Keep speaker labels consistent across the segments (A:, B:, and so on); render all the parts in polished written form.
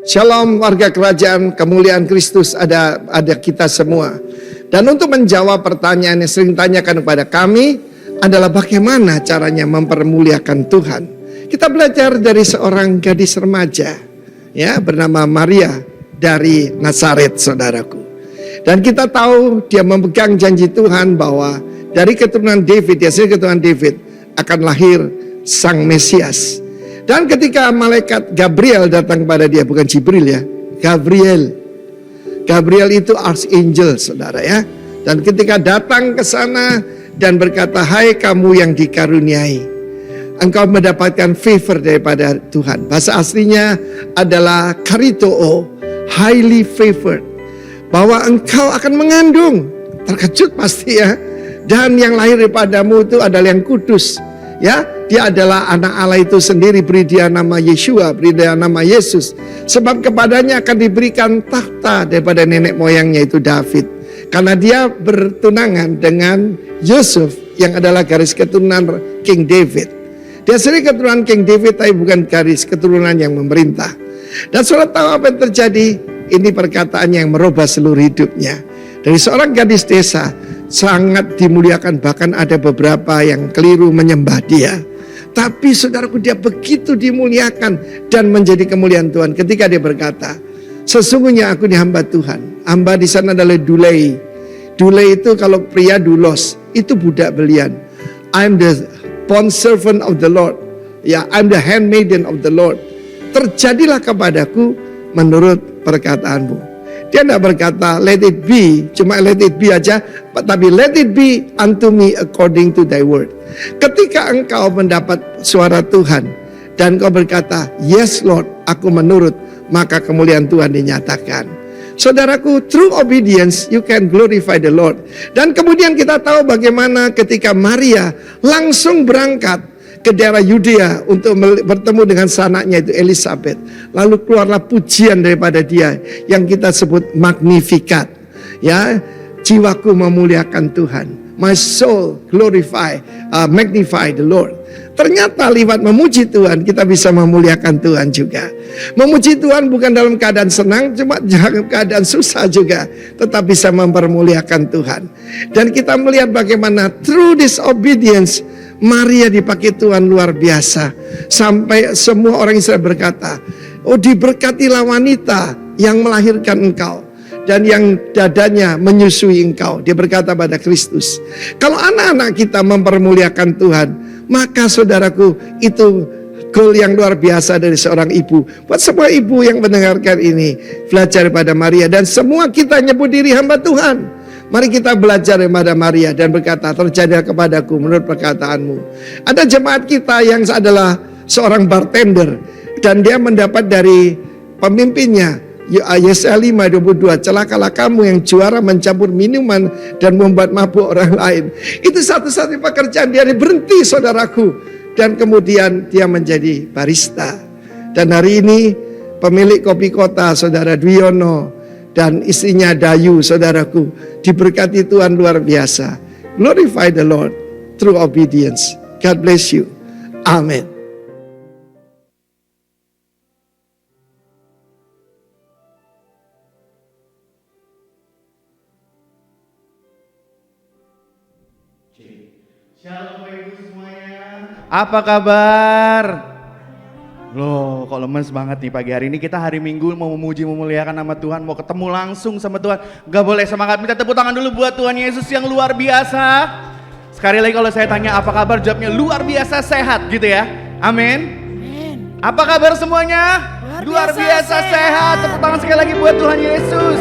A: Shalom warga kerajaan, kemuliaan Kristus ada kita semua. Dan untuk menjawab pertanyaan yang sering tanyakan kepada kami adalah bagaimana caranya mempermuliakan Tuhan. Kita belajar dari seorang gadis remaja ya bernama Maria dari Nazaret, saudaraku. Dan kita tahu dia memegang janji Tuhan bahwa dari keturunan David, hasil keturunan David akan lahir Sang Mesias. Dan ketika malaikat Gabriel datang kepada dia, bukan Jibril ya, Gabriel. Gabriel itu archangel, saudara ya. Dan ketika datang ke sana dan berkata, hai kamu yang dikaruniai, engkau mendapatkan favor daripada Tuhan. Bahasa aslinya adalah karitoo, highly favored. Bahwa engkau akan mengandung, terkejut pasti ya. Dan yang lahir daripadamu itu adalah yang kudus. Ya, dia adalah anak Allah itu sendiri, beri dia nama Yeshua, beri dia nama Yesus. Sebab kepadanya akan diberikan tahta daripada nenek moyangnya itu David. Karena dia bertunangan dengan Yusuf yang adalah garis keturunan King David. Dia sendiri keturunan King David tapi bukan garis keturunan yang memerintah. Dan saudara tahu apa yang terjadi? Ini perkataan yang merubah seluruh hidupnya. Dari seorang gadis desa sangat dimuliakan, bahkan ada beberapa yang keliru menyembah dia. Tapi saudaraku, dia begitu dimuliakan dan menjadi kemuliaan Tuhan ketika dia berkata, sesungguhnya aku ini hamba Tuhan. Hamba di sana adalah dulei. Dulei itu kalau pria dulos, itu budak belian. I'm the bond servant of the Lord. Ya, I'm the handmaiden of the Lord. Terjadilah kepadaku menurut perkataanmu. Dia tidak berkata let it be, cuma let it be aja, tapi let it be unto me according to thy word. Ketika engkau mendapat suara Tuhan dan engkau berkata yes Lord, aku menurut, maka kemuliaan Tuhan dinyatakan. Saudaraku, through obedience you can glorify the Lord. Dan kemudian kita tahu bagaimana ketika Maria langsung berangkat ke daerah Yudea untuk bertemu dengan sanaknya itu Elizabeth. Lalu keluarlah pujian daripada dia yang kita sebut Magnificat. Ya, jiwaku memuliakan Tuhan. My soul magnify the Lord. Ternyata lewat memuji Tuhan kita bisa memuliakan Tuhan juga. Memuji Tuhan bukan dalam keadaan senang, cuma dalam keadaan susah juga, tetap bisa mempermuliakan Tuhan. Dan kita melihat bagaimana through this obedience Maria dipakai Tuhan luar biasa. Sampai semua orang Israel berkata, oh diberkatilah wanita yang melahirkan engkau dan yang dadanya menyusui engkau. Dia berkata pada Kristus. Kalau anak-anak kita mempermuliakan Tuhan, maka saudaraku itu goal yang luar biasa dari seorang ibu. Buat semua ibu yang mendengarkan ini, belajar pada Maria. Dan semua kita nyebut diri hamba Tuhan. Mari kita belajar daripada Maria dan berkata, terjadilah kepadaku menurut perkataanmu. Ada jemaat kita yang adalah seorang bartender dan dia mendapat dari pemimpinnya, Yesaya 5:22, celakalah kamu yang juara mencampur minuman dan membuat mabuk orang lain. Itu satu-satunya pekerjaan dia, berhenti saudaraku. Dan kemudian dia menjadi barista. Dan hari ini pemilik Kopi Kota, saudara Dwiono, dan istrinya Dayu, saudaraku, diberkati Tuhan luar biasa. Glorify the Lord through obedience. God bless you. Amen.
B: Shalom Bapak Ibu semuanya. Apa kabar? Loh, kok lemes banget nih pagi hari ini. Kita hari Minggu mau memuji memuliakan nama Tuhan, mau ketemu langsung sama Tuhan. Gak boleh semangat, minta tepuk tangan dulu buat Tuhan Yesus yang luar biasa. Sekali lagi kalau saya tanya apa kabar, jawabnya luar biasa sehat gitu ya. Amin. Apa kabar semuanya? Luar biasa sehat. Tepuk tangan sekali lagi buat Tuhan Yesus.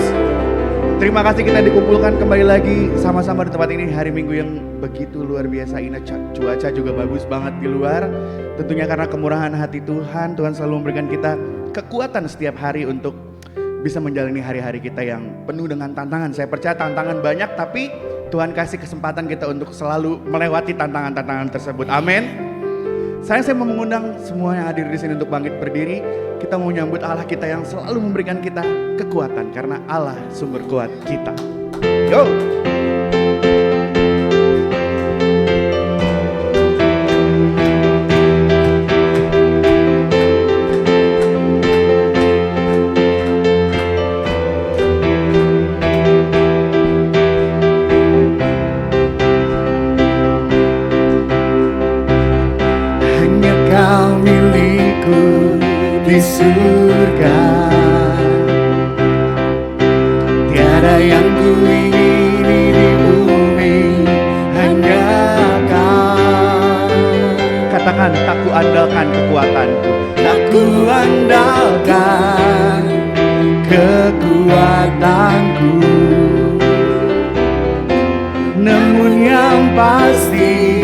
B: Terima kasih kita dikumpulkan kembali lagi sama-sama di tempat ini hari Minggu yang begitu luar biasa indah. Cuaca juga bagus banget di luar. Tentunya karena kemurahan hati Tuhan, Tuhan selalu memberikan kita kekuatan setiap hari untuk bisa menjalani hari-hari kita yang penuh dengan tantangan. Saya percaya tantangan banyak, tapi Tuhan kasih kesempatan kita untuk selalu melewati tantangan-tantangan tersebut. Amin. Saya mau mengundang semua yang hadir di sini untuk bangkit berdiri. Kita mau nyambut Allah kita yang selalu memberikan kita kekuatan, karena Allah sumber kuat kita. Yo! di surga. Tiada yang ku ingini di bumi, hanya Kau. Katakan, tak ku andalkan kekuatanku, tak ku andalkan kekuatanku. Namun yang pasti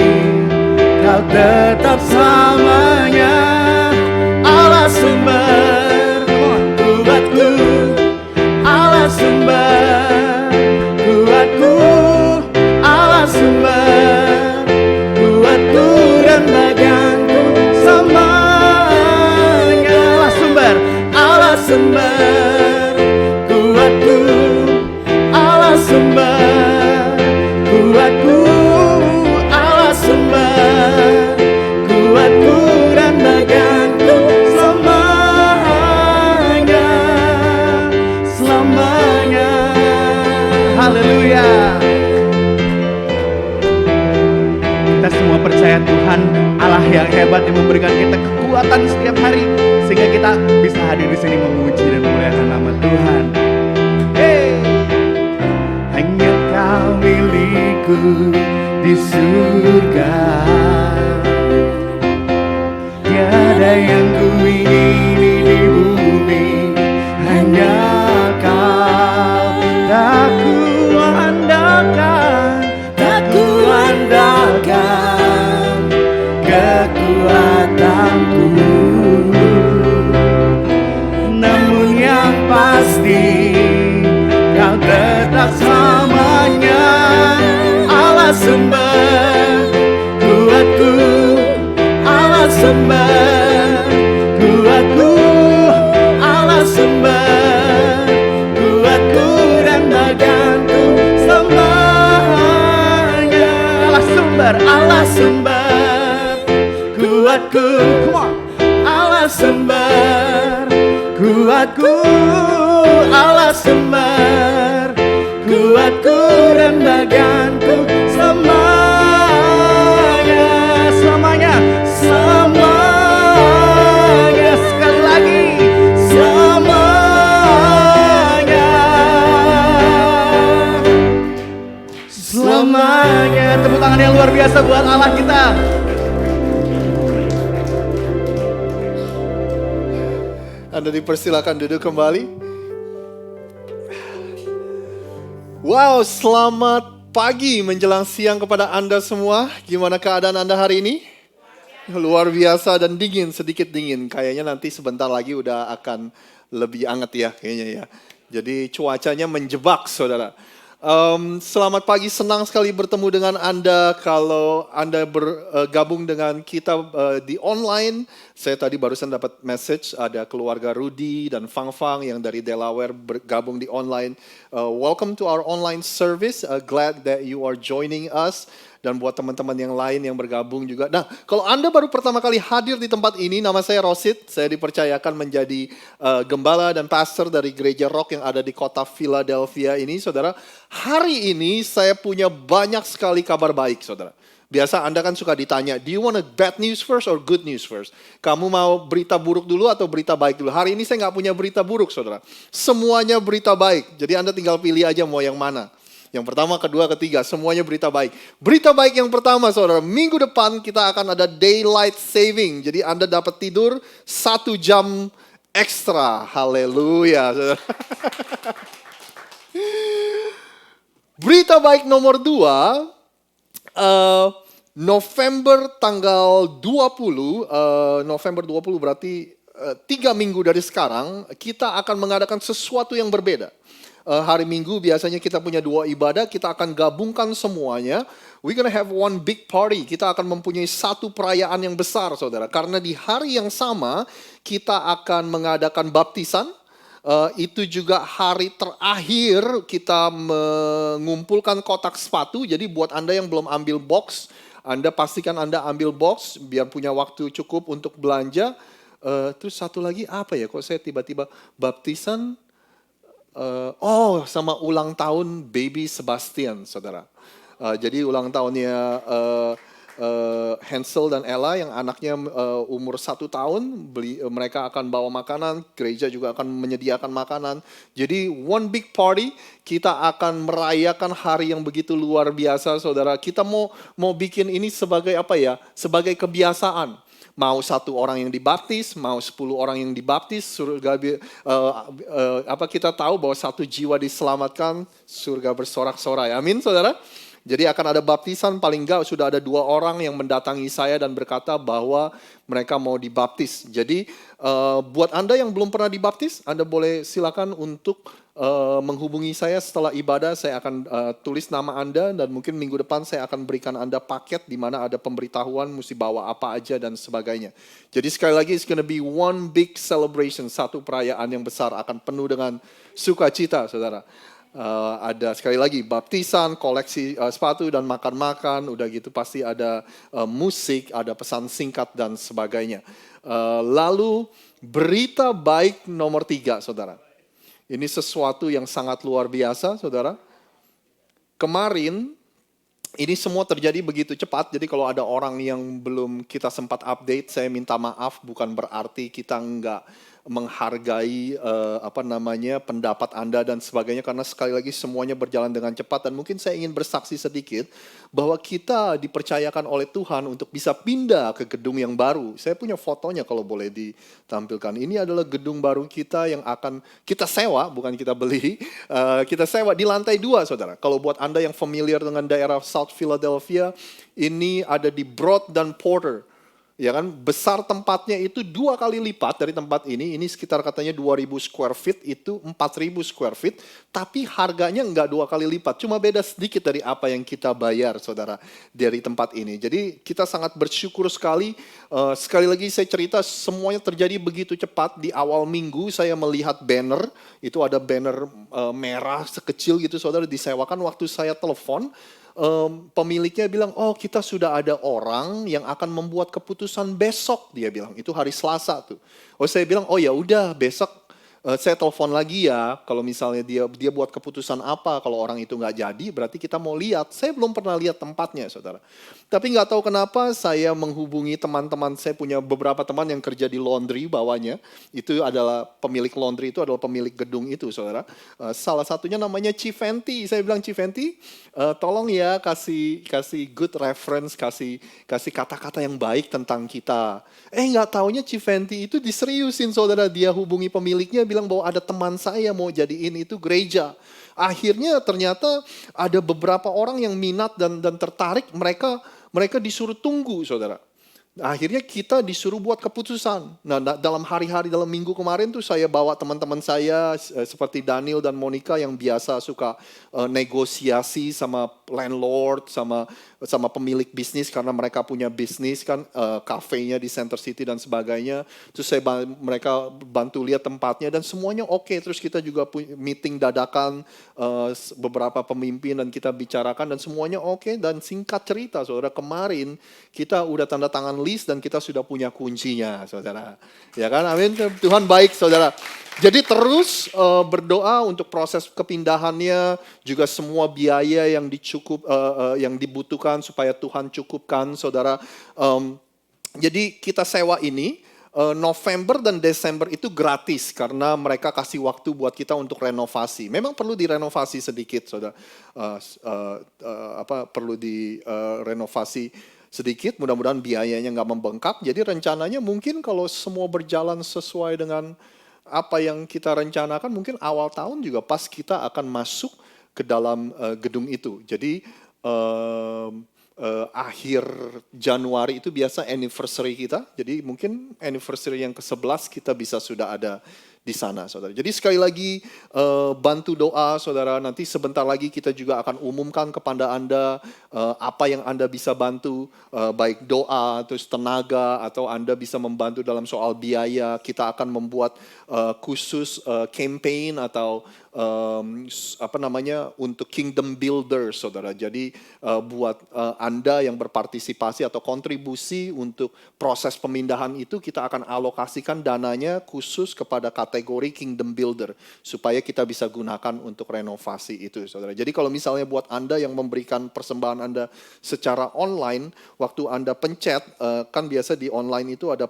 B: Kau tetap selamanya Allah sumber kuatku, Allah sumber kuatku, Allah sumber kuatku dan bagianku semuanya. Allah sumber kuatku, Allah sumber kuatku, Allah sumber kuatku dan bagianku selamanya, selamanya. Haleluya. Kita semua percaya Tuhan Allah yang hebat yang memberikan kita kekuatan setiap hari sehingga kita bisa hadir di sini memuji dan memuliakan nama Tuhan. Hey. Hanya Kau milikku di surga. Tiada yang ku ingini di bumi, hanya Kau. Tak ku andalkan, tak ku andalkan kekuatanku. Namun yang pasti Kau tetap selamanya Allah sumber kuatku, Allah sumber kuatku, Allah sumber kuatku dan bagianku semuanya. Allah sumber kuatku, come on. Allah sumber kuatku, Allah sumber kuatku dan bagianku semuanya, selamanya, semuanya. Sekali lagi, selamanya, selamanya. Tepuk tangan yang luar biasa buat Allah kita.
C: Anda dipersilakan duduk kembali. Wow, selamat pagi menjelang siang kepada Anda semua. Gimana keadaan Anda hari ini? Luar biasa dan dingin, sedikit dingin. Kayaknya nanti sebentar lagi udah akan lebih hangat ya kayaknya ya. Jadi cuacanya menjebak saudara. Selamat pagi, senang sekali bertemu dengan Anda. Kalau Anda bergabung dengan kita di online, saya tadi barusan dapat message ada keluarga Rudy dan Fang Fang yang dari Delaware bergabung di online. Welcome to our online service. Glad that you are joining us. Dan buat teman-teman yang lain yang bergabung juga. Nah, kalau Anda baru pertama kali hadir di tempat ini, nama saya Rosid. Saya dipercayakan menjadi gembala dan pastor dari Gereja Rock yang ada di kota Philadelphia ini, saudara. Hari ini saya punya banyak sekali kabar baik, saudara. Biasa Anda kan suka ditanya, do you want a bad news first or good news first? Kamu mau berita buruk dulu atau berita baik dulu? Hari ini saya nggak punya berita buruk, saudara. Semuanya berita baik. Jadi Anda tinggal pilih aja mau yang mana. Yang pertama, kedua, ketiga, semuanya berita baik. Berita baik yang pertama, saudara, minggu depan kita akan ada daylight saving. Jadi Anda dapat tidur 1 jam ekstra. Haleluya. Berita baik nomor 2, November tanggal 20, November 20 berarti 3 minggu dari sekarang, kita akan mengadakan sesuatu yang berbeda. Hari Minggu biasanya kita punya 2 ibadah, kita akan gabungkan semuanya. We're gonna have one big party. Kita akan mempunyai satu perayaan yang besar, saudara. Karena di hari yang sama, kita akan mengadakan baptisan. Itu juga hari terakhir kita mengumpulkan kotak sepatu. Jadi buat Anda yang belum ambil box, Anda pastikan Anda ambil box, biar punya waktu cukup untuk belanja. Terus satu lagi apa ya, kok saya tiba-tiba baptisan, sama ulang tahun baby Sebastian, saudara. Jadi ulang tahunnya Hansel dan Ella yang anaknya umur 1 tahun, mereka akan bawa makanan, gereja juga akan menyediakan makanan. Jadi one big party, kita akan merayakan hari yang begitu luar biasa, saudara. Kita mau bikin ini sebagai apa ya? Sebagai kebiasaan. Mau 1 orang yang dibaptis, mau 10 orang yang dibaptis, surga kita tahu bahwa 1 jiwa diselamatkan, surga bersorak-sorai. Amin, saudara. Jadi akan ada baptisan, paling enggak sudah ada 2 orang yang mendatangi saya dan berkata bahwa mereka mau dibaptis. Jadi buat Anda yang belum pernah dibaptis, Anda boleh silakan untuk menghubungi saya setelah ibadah. Saya akan tulis nama Anda dan mungkin minggu depan saya akan berikan Anda paket di mana ada pemberitahuan mesti bawa apa aja dan sebagainya. Jadi sekali lagi, it's gonna be one big celebration, satu perayaan yang besar, akan penuh dengan sukacita, saudara. Ada sekali lagi baptisan, koleksi sepatu dan makan-makan, udah gitu pasti ada musik, ada pesan singkat dan sebagainya. Lalu berita baik nomor 3, saudara. Ini sesuatu yang sangat luar biasa, saudara. Kemarin ini semua terjadi begitu cepat, jadi kalau ada orang yang belum kita sempat update, saya minta maaf, bukan berarti kita enggak menghargai pendapat Anda dan sebagainya, karena sekali lagi semuanya berjalan dengan cepat. Dan mungkin saya ingin bersaksi sedikit bahwa kita dipercayakan oleh Tuhan untuk bisa pindah ke gedung yang baru. Saya punya fotonya kalau boleh ditampilkan. Ini adalah gedung baru kita yang akan kita sewa, bukan kita beli. Kita sewa di lantai 2, saudara. Kalau buat Anda yang familiar dengan daerah South Philadelphia, ini ada di Broad dan Porter. Ya kan, besar tempatnya itu 2 kali lipat dari tempat ini sekitar katanya 2.000 square feet, itu 4.000 square feet, tapi harganya enggak 2 kali lipat, cuma beda sedikit dari apa yang kita bayar, saudara, dari tempat ini. Jadi kita sangat bersyukur sekali. Sekali lagi saya cerita, semuanya terjadi begitu cepat. Di awal minggu saya melihat banner, itu ada banner merah sekecil gitu, saudara, disewakan. Waktu saya telepon, pemiliknya bilang, oh kita sudah ada orang yang akan membuat keputusan besok, dia bilang. Itu hari Selasa tuh. Oh, saya bilang, oh ya udah besok saya telepon lagi ya, kalau misalnya dia buat keputusan apa, kalau orang itu nggak jadi berarti kita mau lihat. Saya belum pernah lihat tempatnya, saudara. Tapi nggak tahu kenapa saya menghubungi teman-teman, saya punya beberapa teman yang kerja di laundry bawahnya, itu adalah pemilik laundry, itu adalah pemilik gedung itu, saudara. Salah satunya namanya Civenti. Saya bilang, Civenti, tolong ya kasih good reference, kasih kata-kata yang baik tentang kita. Nggak taunya Civenti itu diseriusin, saudara. Dia hubungi pemiliknya, bilang bahwa ada teman saya mau jadiin itu gereja. Akhirnya ternyata ada beberapa orang yang minat dan tertarik, mereka disuruh tunggu, saudara. Akhirnya kita disuruh buat keputusan. Nah, dalam hari-hari, dalam minggu kemarin tuh saya bawa teman-teman saya seperti Daniel dan Monica yang biasa suka negosiasi sama landlord, sama pemilik bisnis, karena mereka punya bisnis kan, kafenya di Center City dan sebagainya. Terus mereka bantu lihat tempatnya dan semuanya oke. Terus kita juga meeting dadakan beberapa pemimpin dan kita bicarakan dan semuanya oke. Dan singkat cerita, saudara, kemarin kita udah tanda tangan list dan kita sudah punya kuncinya, saudara. Ya kan, amin. Tuhan baik, saudara. Jadi terus berdoa untuk proses kepindahannya, juga semua biaya yang yang dibutuhkan supaya Tuhan cukupkan, saudara. Jadi kita sewa ini November dan Desember itu gratis karena mereka kasih waktu buat kita untuk renovasi. Memang perlu direnovasi sedikit, saudara. Perlu direnovasi sedikit, mudah-mudahan biayanya nggak membengkak. Jadi rencananya mungkin kalau semua berjalan sesuai dengan apa yang kita rencanakan, mungkin awal tahun juga pas kita akan masuk ke dalam gedung itu. Jadi akhir Januari itu biasa anniversary kita. Jadi mungkin anniversary yang ke-11 kita bisa sudah ada di sana, saudara. Jadi sekali lagi bantu doa, saudara. Nanti sebentar lagi kita juga akan umumkan kepada Anda apa yang Anda bisa bantu, baik doa, terus tenaga, atau Anda bisa membantu dalam soal biaya. Kita akan membuat khusus campaign atau untuk kingdom builder, saudara. Jadi buat Anda yang berpartisipasi atau kontribusi untuk proses pemindahan itu, kita akan alokasikan dananya khusus kepada kategori kingdom builder supaya kita bisa gunakan untuk renovasi itu, saudara. Jadi kalau misalnya buat Anda yang memberikan persembahan Anda secara online, waktu Anda pencet, kan biasa di online itu ada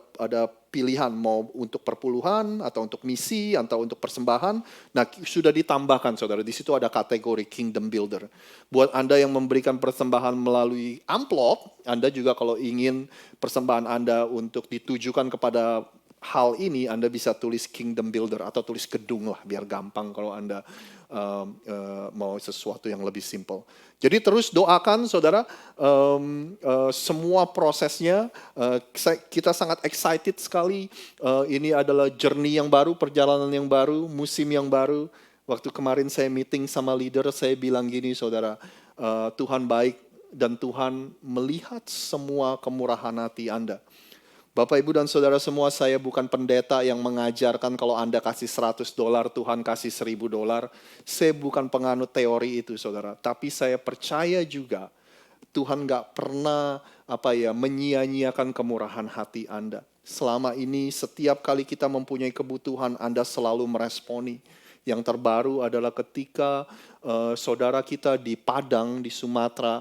C: pilihan mau untuk perpuluhan atau untuk misi atau untuk persembahan. Nah, sudah ditambahkan, saudara. Di situ ada kategori kingdom builder. Buat Anda yang memberikan persembahan melalui amplop, Anda juga kalau ingin persembahan Anda untuk ditujukan kepada hal ini, Anda bisa tulis kingdom builder atau tulis gedung lah, biar gampang kalau Anda mau sesuatu yang lebih simple. Jadi terus doakan, saudara, semua prosesnya. Kita sangat excited sekali. Ini adalah journey yang baru, perjalanan yang baru, musim yang baru. Waktu kemarin saya meeting sama leader, saya bilang gini, saudara, Tuhan baik dan Tuhan melihat semua kemurahan hati Anda. Bapak, Ibu, dan Saudara semua, saya bukan pendeta yang mengajarkan kalau Anda kasih $100, Tuhan kasih $1.000. Saya bukan penganut teori itu, saudara. Tapi saya percaya juga Tuhan gak pernah menyia-nyiakan kemurahan hati Anda. Selama ini, setiap kali kita mempunyai kebutuhan, Anda selalu meresponi. Yang terbaru adalah ketika saudara kita di Padang, di Sumatera,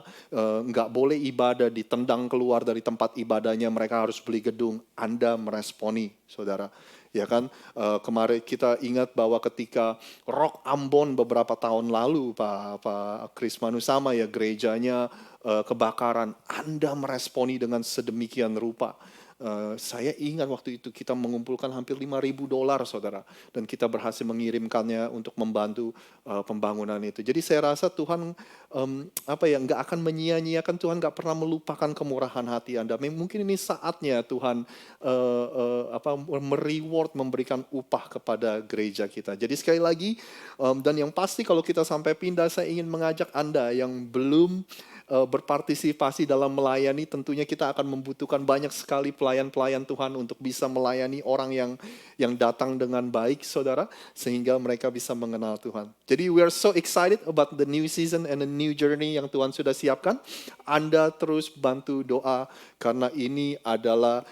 C: nggak boleh ibadah, ditendang keluar dari tempat ibadahnya, mereka harus beli gedung. Anda meresponi, saudara. Ya kan, kemarin kita ingat bahwa ketika Rock Ambon beberapa tahun lalu, Pak Kris Manusama, ya, gerejanya kebakaran, Anda meresponi dengan sedemikian rupa. Saya ingat waktu itu kita mengumpulkan hampir $5.000, saudara, dan kita berhasil mengirimkannya untuk membantu pembangunan itu. Jadi saya rasa Tuhan nggak akan menyia-nyiakan, Tuhan nggak pernah melupakan kemurahan hati Anda. Mungkin ini saatnya Tuhan mereward, memberikan upah kepada gereja kita. Jadi sekali lagi, dan yang pasti kalau kita sampai pindah, saya ingin mengajak Anda yang belum berpartisipasi dalam melayani, tentunya kita akan membutuhkan banyak sekali pelayan-pelayan Tuhan untuk bisa melayani orang yang datang dengan baik, saudara, sehingga mereka bisa mengenal Tuhan. Jadi we are so excited about the new season and the new journey yang Tuhan sudah siapkan. Anda terus bantu doa karena ini adalah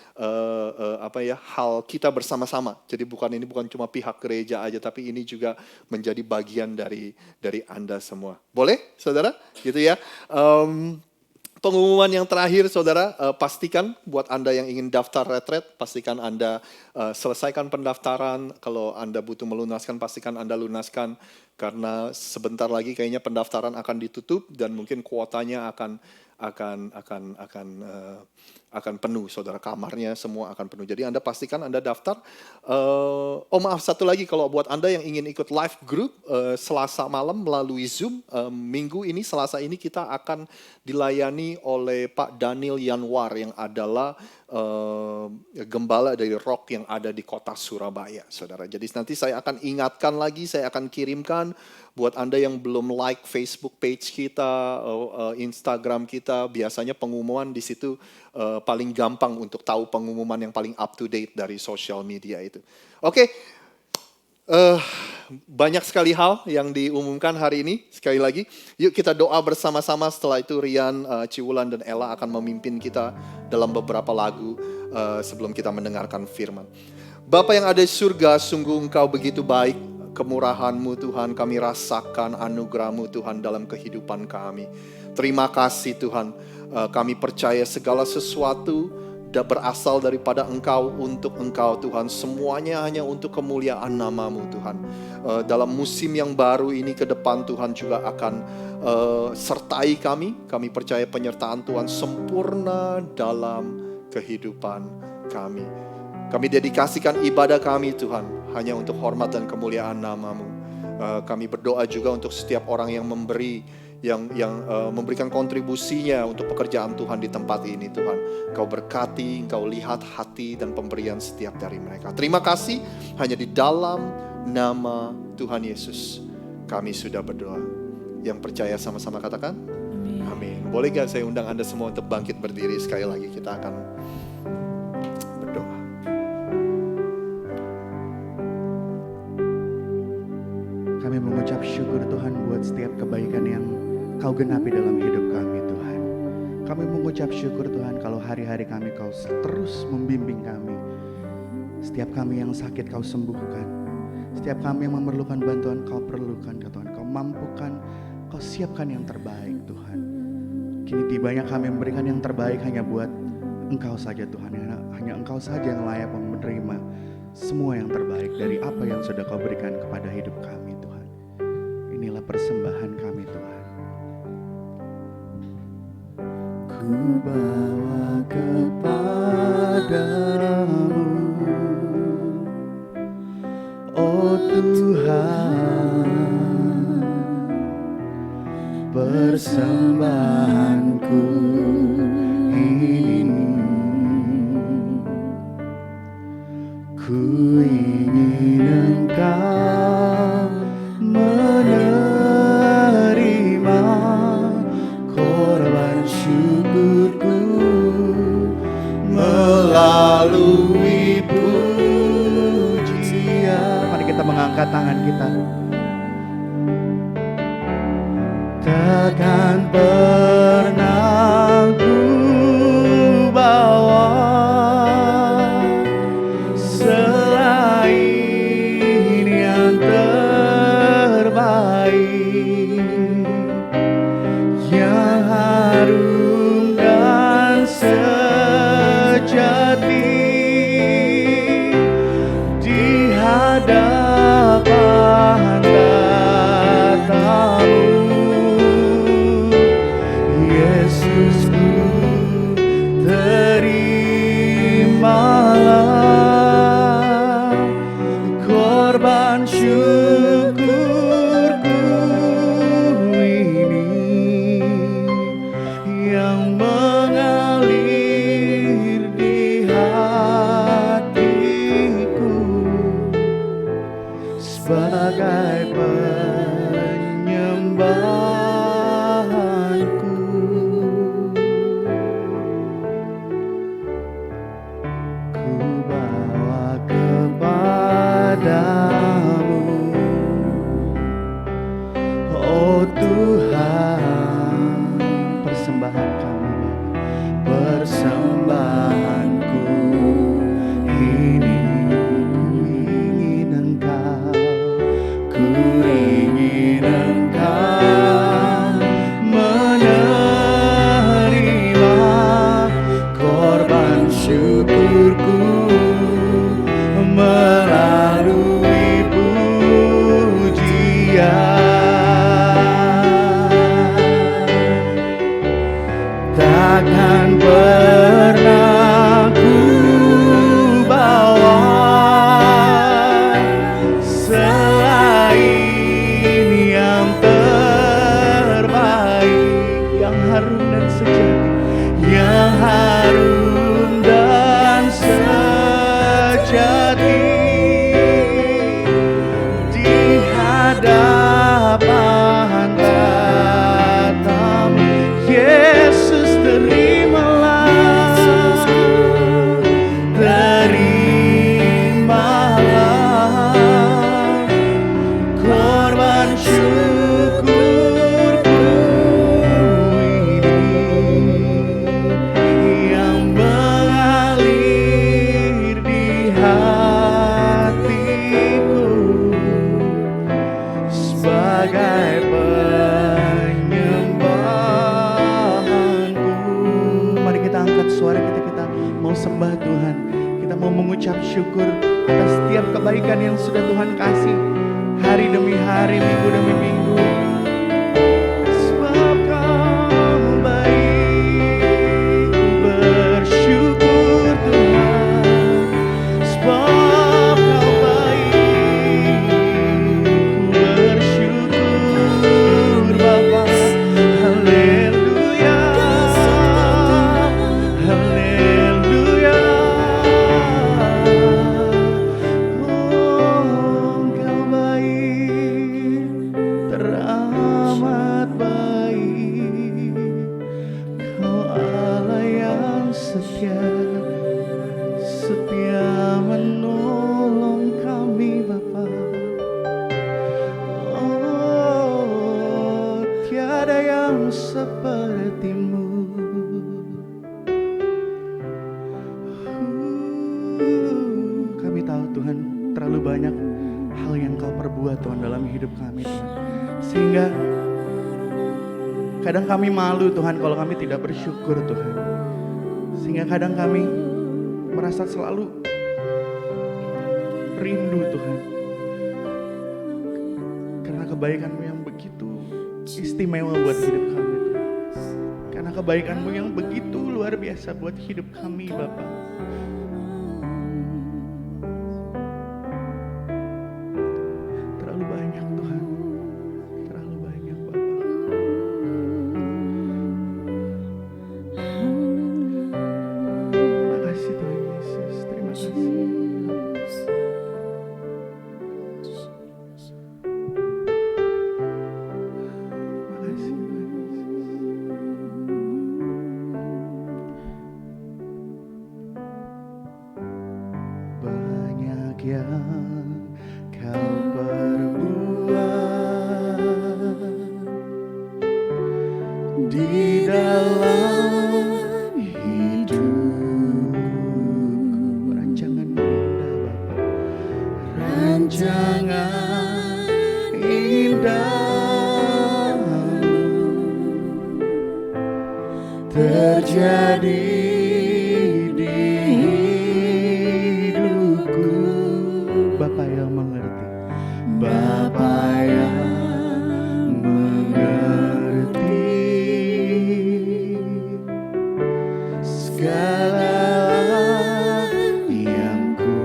C: hal kita bersama-sama. Jadi ini bukan cuma pihak gereja aja, tapi ini juga menjadi bagian dari Anda semua. Boleh, saudara? Gitu ya. Pengumuman yang terakhir, saudara, pastikan buat Anda yang ingin daftar retret, pastikan Anda selesaikan pendaftaran. Kalau Anda butuh melunaskan, pastikan Anda lunaskan. Karena sebentar lagi kayaknya pendaftaran akan ditutup dan mungkin kuotanya akan penuh, saudara. Kamarnya semua akan penuh. Jadi Anda pastikan Anda daftar. Maaf, satu lagi, kalau buat Anda yang ingin ikut live group Selasa malam melalui Zoom, minggu ini, Selasa ini kita akan dilayani oleh Pak Daniel Yanwar yang adalah gembala dari Rock yang ada di kota Surabaya, saudara. Jadi nanti saya akan ingatkan lagi, saya akan kirimkan buat Anda yang belum like Facebook page kita, Instagram kita, biasanya pengumuman di situ paling gampang untuk tahu pengumuman yang paling up to date dari sosial media itu. Oke. Banyak sekali hal yang diumumkan hari ini. Sekali lagi, yuk kita doa bersama-sama. Setelah itu Rian, Ciwulan, dan Ella akan memimpin kita dalam beberapa lagu sebelum kita mendengarkan firman. Bapa yang ada di surga, sungguh Engkau begitu baik. Kemurahan-Mu Tuhan, kami rasakan anugerah-Mu Tuhan dalam kehidupan kami. Terima kasih Tuhan, kami percaya segala sesuatu berasal daripada Engkau, untuk Engkau Tuhan. Semuanya hanya untuk kemuliaan nama-Mu Tuhan. Dalam musim yang baru ini ke depan, Tuhan juga akan sertai kami. Kami percaya penyertaan Tuhan sempurna dalam kehidupan kami. Kami dedikasikan ibadah kami Tuhan hanya untuk hormat dan kemuliaan nama-Mu. Kami berdoa juga untuk setiap orang yang memberi, yang memberikan kontribusinya untuk pekerjaan Tuhan di tempat ini Tuhan. Engkau berkati, Engkau lihat hati dan pemberian setiap dari mereka. Terima kasih, hanya di dalam nama Tuhan Yesus kami sudah berdoa. Yang percaya sama-sama katakan amin. Boleh gak saya undang Anda semua untuk bangkit berdiri sekali lagi, kita akan berdoa.
B: Kami mengucap buat setiap kebaikan yang Kau genapi dalam hidup kami Tuhan. Kami mengucap syukur Tuhan kalau hari-hari kami Kau terus membimbing kami. Setiap kami yang sakit Kau sembuhkan. Setiap kami yang memerlukan bantuan Kau perlukan Tuhan. Kau mampukan, Kau siapkan yang terbaik Tuhan. Kini tibanya kami memberikan yang terbaik hanya buat Engkau saja Tuhan. Hanya Engkau saja yang layak menerima semua yang terbaik dari apa yang sudah Kau berikan kepada hidup kami Tuhan. Inilah persembahan kami Tuhan. Ku bawa kepadamu, oh Tuhan, persembahanku ini. Ku ingin Engkau menerima korban syukurku melalui pujian. Mari kita mengangkat tangan kita. Takkan pernah ku bawa selain yang terbaik, yang harum dan sejati di hadapan tatamu. Yesusku, terimalah korban syukurku ini yang mengalir di hatiku sebagai penyembahanku. Ku bawa kepadamu, oh Tuhan, persembahan kami, persembahanku ini. Ku ingin Engkau menerima korban syukurku melalui pujian. Takkan pernah ku bawa selain yang terbaik, yang harum dan sejati, yang harum dan sejati di hadapan tatamu. Yesus, terimalah, terimalah korban syukurku ini yang mengalir di hatiku sebagai penyembahanku. Mari kita angkat suara kita, kita mau sembah Tuhan. Kita mau mengucap syukur atas setiap kebaikan yang sudah Tuhan kasih hari demi hari, minggu demi minggu. Sebab Kau baik, bersyukur Tuhan. Sebab Kau baik, bersyukur Bapa. Haleluya, haleluya. Oh, Engkau baik, teramat baik. Kau Allah yang setia, setia menolong kami Bapa. Oh, Tuhan dalam hidup kami Tuhan. Sehingga kadang kami malu Tuhan kalau kami tidak bersyukur Tuhan. Sehingga kadang kami merasa selalu rindu Tuhan. Karena kebaikan-Mu yang begitu istimewa buat hidup kami Tuhan. Karena kebaikan-Mu yang begitu luar biasa buat hidup kami Bapa. Terlalu banyak Tuhan. Terlalu banyak Bapa. Terima kasih Tuhan Yesus. Terima kasih. Banyak yang kau perbuat di dalam hidupku. Rancangan-Mu indah Bapa. Rancangan indah-Mu terjadi di hidupku. Bapa yang mengerti, Bapa yang mengerti segala yang ku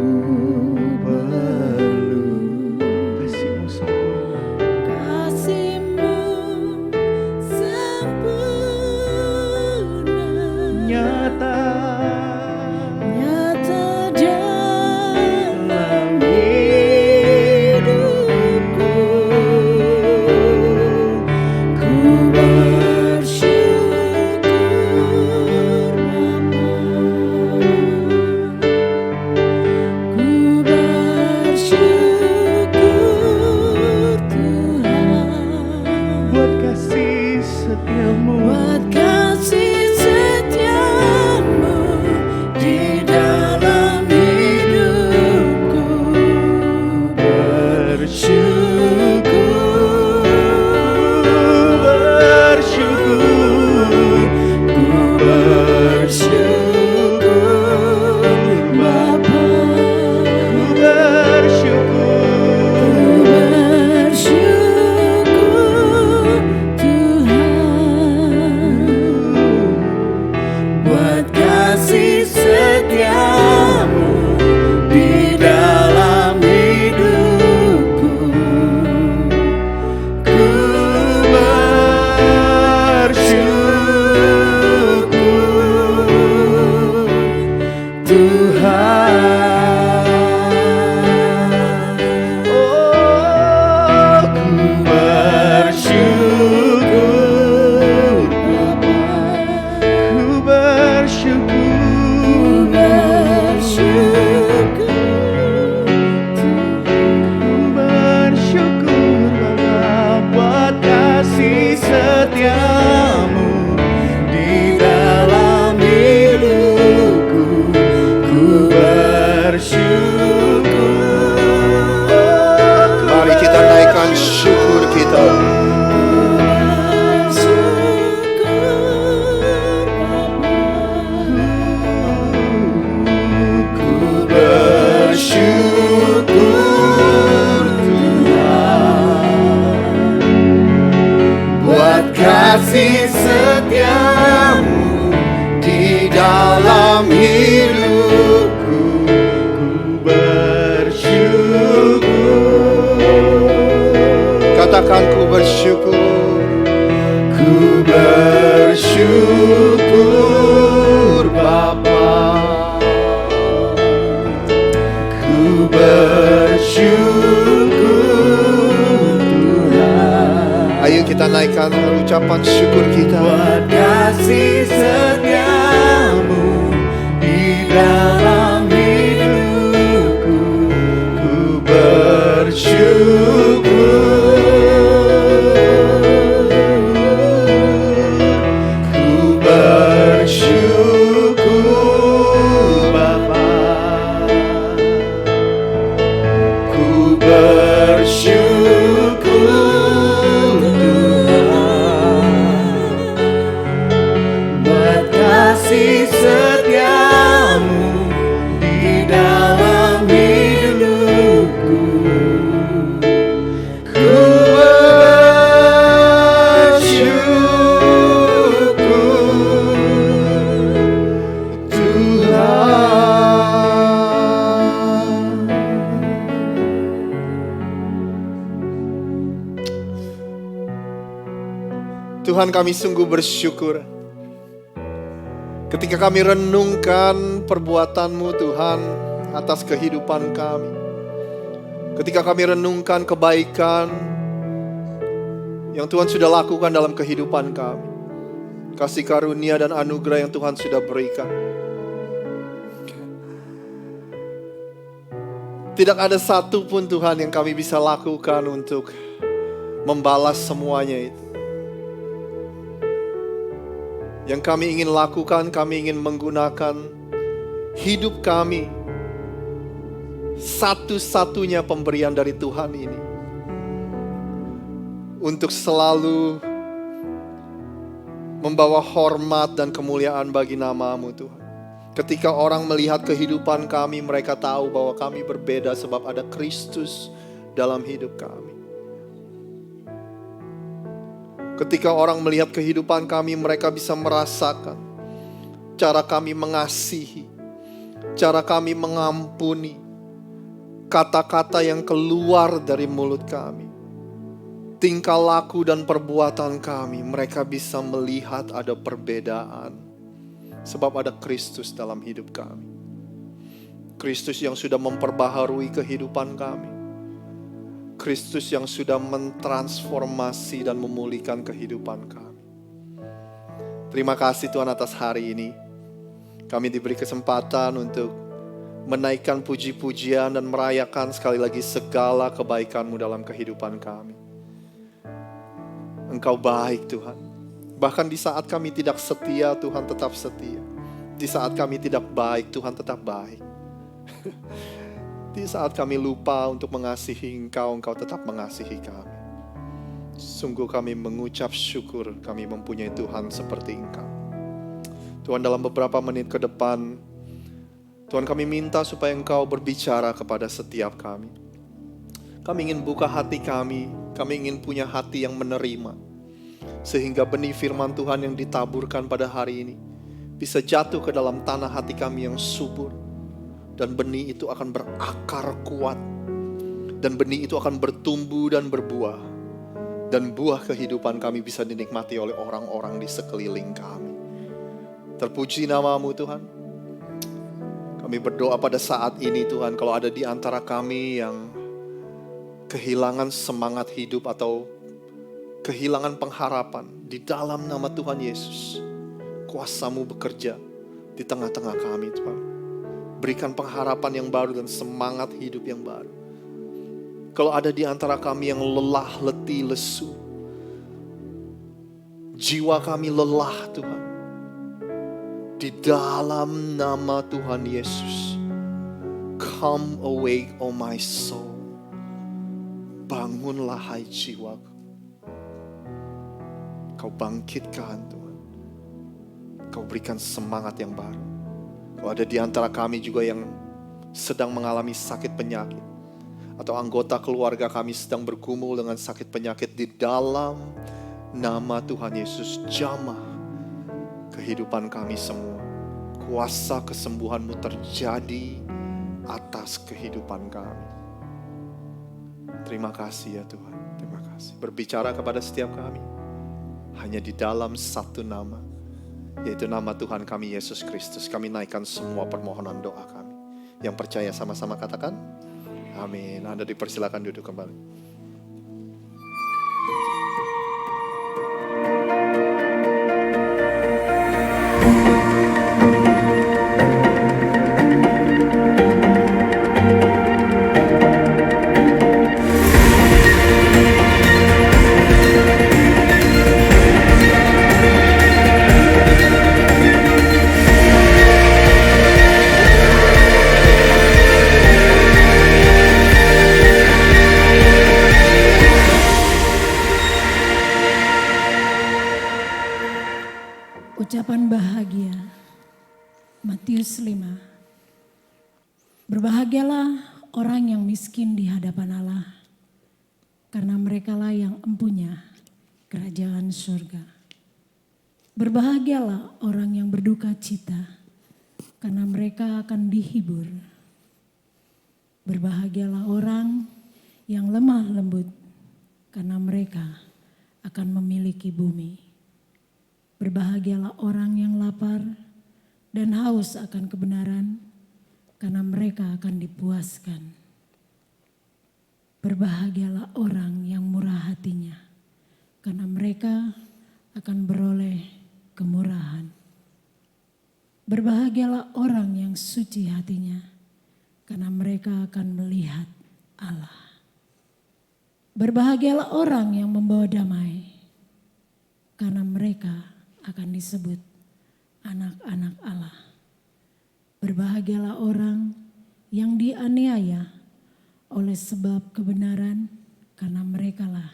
B: perlu. Kasih-Mu sempurna,
D: Kasih-Mu sempurna,
B: nyata
D: nyata dalam
B: hidupku.
D: ku bersyukur Bapa. Ku bersyukur Tuhan
B: Buat kasih setia-Mu,
D: buat kasih setiamu di dalam hidupku.
B: bersyukur,
D: Ku bersyukur Bapa.
B: ku bersyukur.
D: Ku bersyukur Tuhan buat kasih setiamu di dalam hidupku.
B: Ku bersyukur Tuhan. Oh, ku bersyukur, ku bersyukur, ku bersyukur Bapa buat kasih setiamu di dalam hidupku. Ku bersyukur.
C: Mari kita naikkan syukur kita.
B: Ku bersyukur Tuhan buat kasih setiamu di dalam hidupku. Ku bersyukur.
C: Katakan ku bersyukur.
B: Ku bersyukur Bapa. Ku bersyukur Tuhan
C: Ayo kita naikkan ucapan syukur kita.
B: buat kasih setiamu di dalam hidupku. Ku bersyukur. Ku bersyukur Bapa. Ku bersyukur
C: Tuhan, kami sungguh bersyukur ketika kami renungkan perbuatan-Mu Tuhan atas kehidupan kami. Ketika kami renungkan kebaikan yang Tuhan sudah lakukan dalam kehidupan kami. Kasih karunia dan anugerah yang Tuhan sudah berikan. Tidak ada satu pun Tuhan yang kami bisa lakukan untuk membalas semuanya itu. Yang kami ingin lakukan, kami ingin menggunakan hidup kami, satu-satunya pemberian dari Tuhan ini, untuk selalu membawa hormat dan kemuliaan bagi nama-Mu Tuhan. Ketika orang melihat kehidupan kami, mereka tahu bahwa kami berbeda sebab ada Kristus dalam hidup kami. Ketika orang melihat kehidupan kami, mereka bisa merasakan cara kami mengasihi, cara kami mengampuni, kata-kata yang keluar dari mulut kami, tingkah laku dan perbuatan kami. Mereka bisa melihat ada perbedaan sebab ada Kristus dalam hidup kami. Kristus yang sudah memperbaharui kehidupan kami. Kristus yang sudah mentransformasi dan memulihkan kehidupan kami. Terima kasih Tuhan atas hari ini. Kami diberi kesempatan untuk menaikkan puji-pujian dan merayakan sekali lagi segala kebaikan-Mu dalam kehidupan kami. Engkau baik Tuhan. Bahkan di saat kami tidak setia, Tuhan tetap setia. Di saat kami tidak baik, Tuhan tetap baik. Di saat kami lupa untuk mengasihi Engkau, Engkau tetap mengasihi kami. Sungguh kami mengucap syukur kami mempunyai Tuhan seperti Engkau. Tuhan, dalam beberapa menit ke depan, Tuhan, kami minta supaya Engkau berbicara kepada setiap kami. Kami ingin buka hati kami ingin punya hati yang menerima. Sehingga benih firman Tuhan yang ditaburkan pada hari ini bisa jatuh ke dalam tanah hati kami yang subur. Dan benih itu akan berakar kuat. Dan benih itu akan bertumbuh dan berbuah. Dan buah kehidupan kami bisa dinikmati oleh orang-orang di sekeliling kami. Terpuji nama-Mu Tuhan. Kami berdoa pada saat ini Tuhan, kalau ada di antara kami yang kehilangan semangat hidup atau kehilangan pengharapan, di dalam nama Tuhan Yesus, kuasa-Mu bekerja di tengah-tengah kami Tuhan. Berikan pengharapan yang baru dan semangat hidup yang baru. Kalau ada di antara kami yang lelah, letih, lesu, jiwa kami lelah Tuhan, di dalam nama Tuhan Yesus, come awake, oh my soul. Bangunlah hai jiwaku. Kau bangkitkan Tuhan. Kau berikan semangat yang baru. Kalau ada di antara kami juga yang sedang mengalami sakit penyakit, atau anggota keluarga kami sedang bergumul dengan sakit penyakit, di dalam nama Tuhan Yesus, jamah kehidupan kami semua. Kuasa kesembuhan-Mu terjadi atas kehidupan kami. Terima kasih ya Tuhan, terima kasih. Berbicara kepada setiap kami hanya di dalam satu nama, yaitu nama Tuhan kami Yesus Kristus. Kami naikkan semua permohonan doa kami. Yang percaya sama-sama katakan amin. Anda dipersilakan duduk kembali.
E: Ucapan bahagia, Matius 5. Berbahagialah orang yang miskin di hadapan Allah, karena merekalah yang empunya kerajaan surga. Berbahagialah orang yang berduka cita, karena mereka akan dihibur. Berbahagialah orang yang lemah lembut, karena mereka akan memiliki bumi. Berbahagialah orang yang lapar dan haus akan kebenaran, karena mereka akan dipuaskan. Berbahagialah orang yang murah hatinya, karena mereka akan beroleh kemurahan. Berbahagialah orang yang suci hatinya, karena mereka akan melihat Allah. Berbahagialah orang yang membawa damai, karena mereka akan disebut anak-anak Allah. Berbahagialah orang yang dianiaya oleh sebab kebenaran, karena merekalah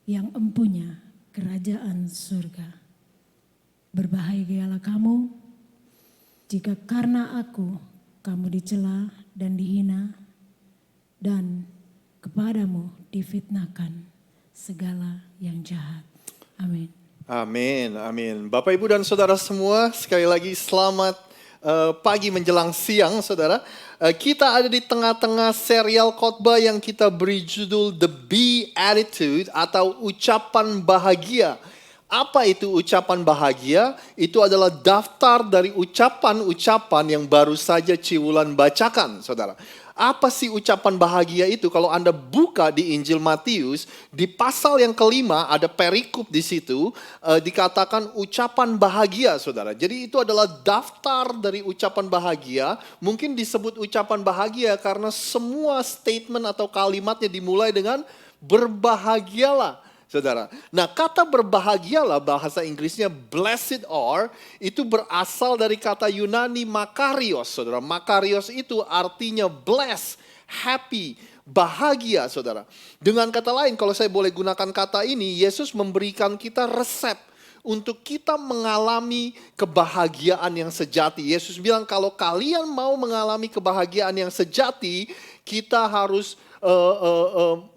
E: yang empunya kerajaan surga. Berbahagialah kamu jika karena aku kamu dicela dan dihina, dan kepadamu difitnahkan segala yang jahat. Amin.
C: Amin, amin. Bapak, Ibu, dan Saudara semua, sekali lagi selamat pagi menjelang siang, Saudara. Kita ada di tengah-tengah serial khotbah yang kita beri judul The Beatitude atau ucapan bahagia. Apa itu ucapan bahagia? Itu adalah daftar dari ucapan-ucapan yang baru saja Ciwulan bacakan, Saudara. Apa sih ucapan bahagia itu? Kalau Anda buka di Injil Matius, di pasal yang kelima ada perikop di situ, dikatakan ucapan bahagia, Saudara. Jadi itu adalah daftar dari ucapan bahagia. Mungkin disebut ucapan bahagia karena semua statement atau kalimatnya dimulai dengan berbahagialah, Saudara. Nah, kata berbahagialah, bahasa Inggrisnya blessed are, itu berasal dari kata Yunani makarios, Saudara. Makarios itu artinya bless, happy, bahagia, Saudara. Dengan kata lain, kalau saya boleh gunakan kata ini, Yesus memberikan kita resep untuk kita mengalami kebahagiaan yang sejati. Yesus bilang kalau kalian mau mengalami kebahagiaan yang sejati, kita harus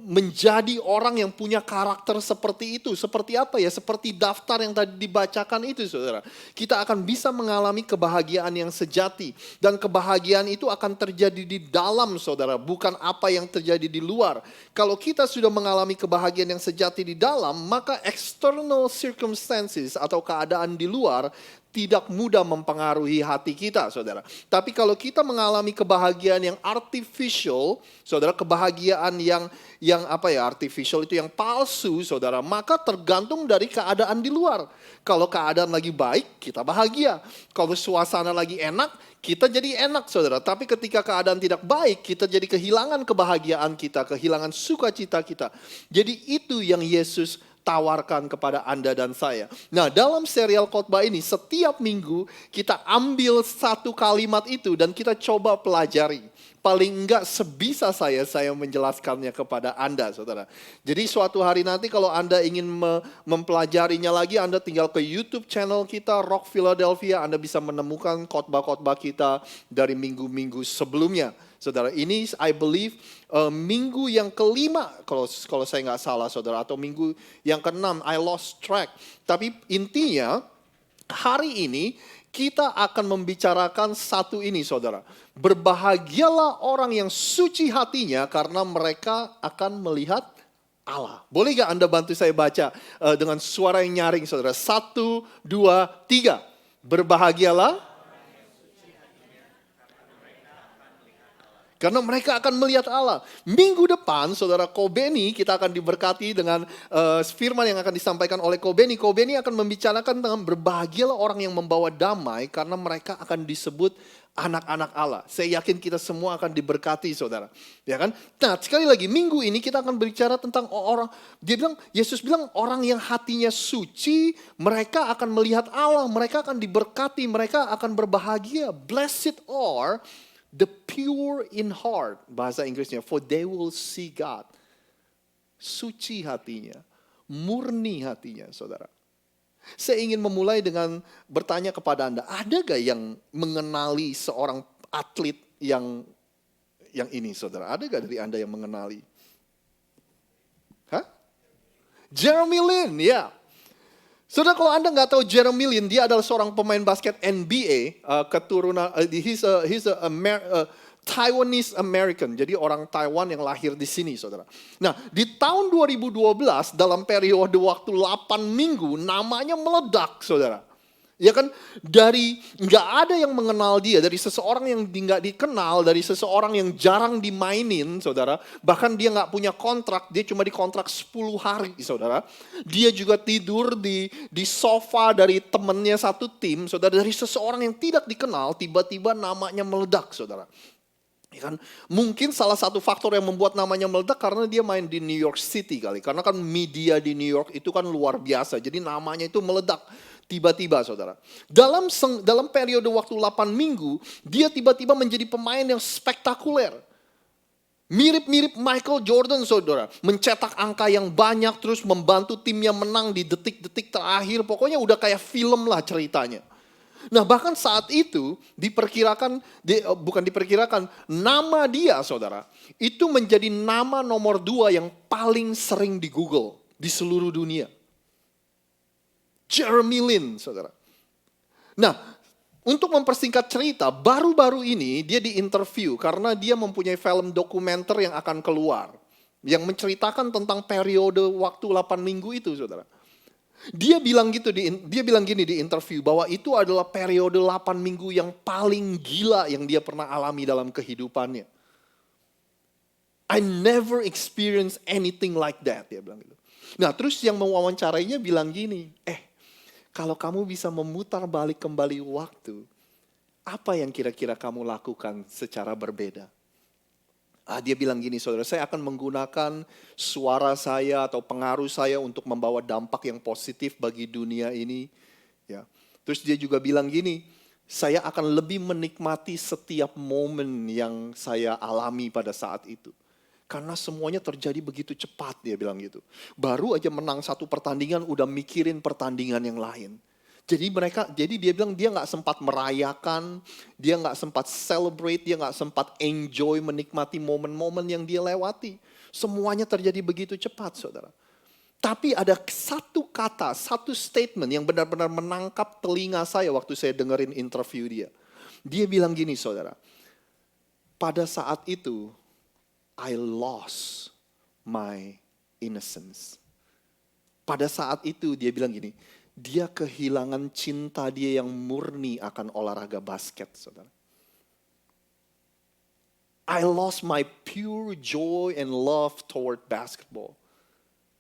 C: menjadi orang yang punya karakter seperti itu. Seperti apa ya? Seperti daftar yang tadi dibacakan itu, Saudara. Kita akan bisa mengalami kebahagiaan yang sejati. Dan kebahagiaan itu akan terjadi di dalam, Saudara. Bukan apa yang terjadi di luar. Kalau kita sudah mengalami kebahagiaan yang sejati di dalam, maka external circumstances atau keadaan di luar tidak mudah mempengaruhi hati kita, Saudara. Tapi kalau kita mengalami kebahagiaan yang artificial, Saudara, kebahagiaan yang apa ya, artificial itu yang palsu, Saudara, maka tergantung dari keadaan di luar. Kalau keadaan lagi baik, kita bahagia. Kalau suasana lagi enak, kita jadi enak, Saudara. Tapi ketika keadaan tidak baik, kita jadi kehilangan kebahagiaan kita, kehilangan sukacita kita. Jadi itu yang Yesus tawarkan kepada Anda dan saya. Nah, dalam serial khotbah ini setiap minggu kita ambil satu kalimat itu dan kita coba pelajari. Paling enggak sebisa saya menjelaskannya kepada Anda, Saudara. Jadi suatu hari nanti kalau Anda ingin mempelajarinya lagi, Anda tinggal ke YouTube channel kita Rock Philadelphia, Anda bisa menemukan khotbah-khotbah kita dari minggu-minggu sebelumnya. Saudara, ini I believe minggu yang kelima kalau saya nggak salah, Saudara, atau minggu yang keenam, I lost track. Tapi intinya hari ini kita akan membicarakan satu ini, Saudara. Berbahagialah orang yang suci hatinya karena mereka akan melihat Allah. Boleh gak Anda bantu saya baca dengan suara yang nyaring, Saudara? 1, 2, 3. Berbahagialah karena mereka akan melihat Allah. Minggu depan, Saudara, Kobeni, kita akan diberkati dengan firman yang akan disampaikan oleh Kobeni. Kobeni akan membicarakan tentang berbahagialah orang yang membawa damai karena mereka akan disebut anak-anak Allah. Saya yakin kita semua akan diberkati, Saudara. Ya kan? Nah, sekali lagi, minggu ini kita akan berbicara tentang orang. Yesus bilang orang yang hatinya suci, mereka akan melihat Allah. Mereka akan diberkati, mereka akan berbahagia. Blessed are the pure in heart, bahasa Inggrisnya, for they will see God. Suci hatinya, murni hatinya, Saudara. Saya ingin memulai dengan bertanya kepada Anda, ada gak yang mengenali seorang atlet yang ini, Saudara? Ada gak dari Anda yang mengenali? Hah? Jeremy Lin, ya. Saudara, kalau Anda nggak tahu Jeremy Lin, dia adalah seorang pemain basket NBA, keturunan, he's a Taiwanese American, jadi orang Taiwan yang lahir di sini, saudara. Nah, di tahun 2012 dalam periode waktu 8 minggu namanya meledak, saudara. Ya kan, dari nggak ada yang mengenal dia, dari seseorang yang nggak dikenal, dari seseorang yang jarang dimainin, saudara. Bahkan dia nggak punya kontrak, dia cuma dikontrak 10 hari, saudara. Dia juga tidur di sofa dari temennya satu tim, saudara. Dari seseorang yang tidak dikenal, tiba-tiba namanya meledak, saudara. Ya kan? Mungkin salah satu faktor yang membuat namanya meledak karena dia main di New York City kali. Karena kan media di New York itu kan luar biasa, jadi namanya itu meledak. Tiba-tiba, saudara. Dalam periode waktu 8 minggu, dia tiba-tiba menjadi pemain yang spektakuler. Mirip-mirip Michael Jordan, saudara. Mencetak angka yang banyak, terus membantu timnya menang di detik-detik terakhir. Pokoknya udah kayak film lah ceritanya. Nah, bahkan saat itu nama dia, saudara, itu menjadi nama nomor 2 yang paling sering di Google di seluruh dunia. Jeremy Lin, saudara. Nah, untuk mempersingkat cerita, baru-baru ini dia diinterview karena dia mempunyai film dokumenter yang akan keluar. Yang menceritakan tentang periode waktu 8 minggu itu, saudara. Dia bilang gini di interview bahwa itu adalah periode 8 minggu yang paling gila yang dia pernah alami dalam kehidupannya. I never experienced anything like that, dia bilang gitu. Nah, terus yang mewawancarainya bilang gini, kalau kamu bisa memutar balik kembali waktu, apa yang kira-kira kamu lakukan secara berbeda? Dia bilang gini, saudara, saya akan menggunakan suara saya atau pengaruh saya untuk membawa dampak yang positif bagi dunia ini. Ya. Terus dia juga bilang gini, saya akan lebih menikmati setiap momen yang saya alami pada saat itu. Karena semuanya terjadi begitu cepat, dia bilang gitu. Baru aja menang satu pertandingan udah mikirin pertandingan yang lain. Jadi dia bilang dia nggak sempat merayakan, dia nggak sempat celebrate, dia nggak sempat enjoy, menikmati momen-momen yang dia lewati. Semuanya terjadi begitu cepat, saudara. Tapi ada satu kata, satu statement yang benar-benar menangkap telinga saya waktu saya dengerin interview dia. Dia bilang gini, saudara. Pada saat itu, I lost my innocence. Pada saat itu dia bilang gini, dia kehilangan cinta dia yang murni akan olahraga basket, saudara. I lost my pure joy and love toward basketball.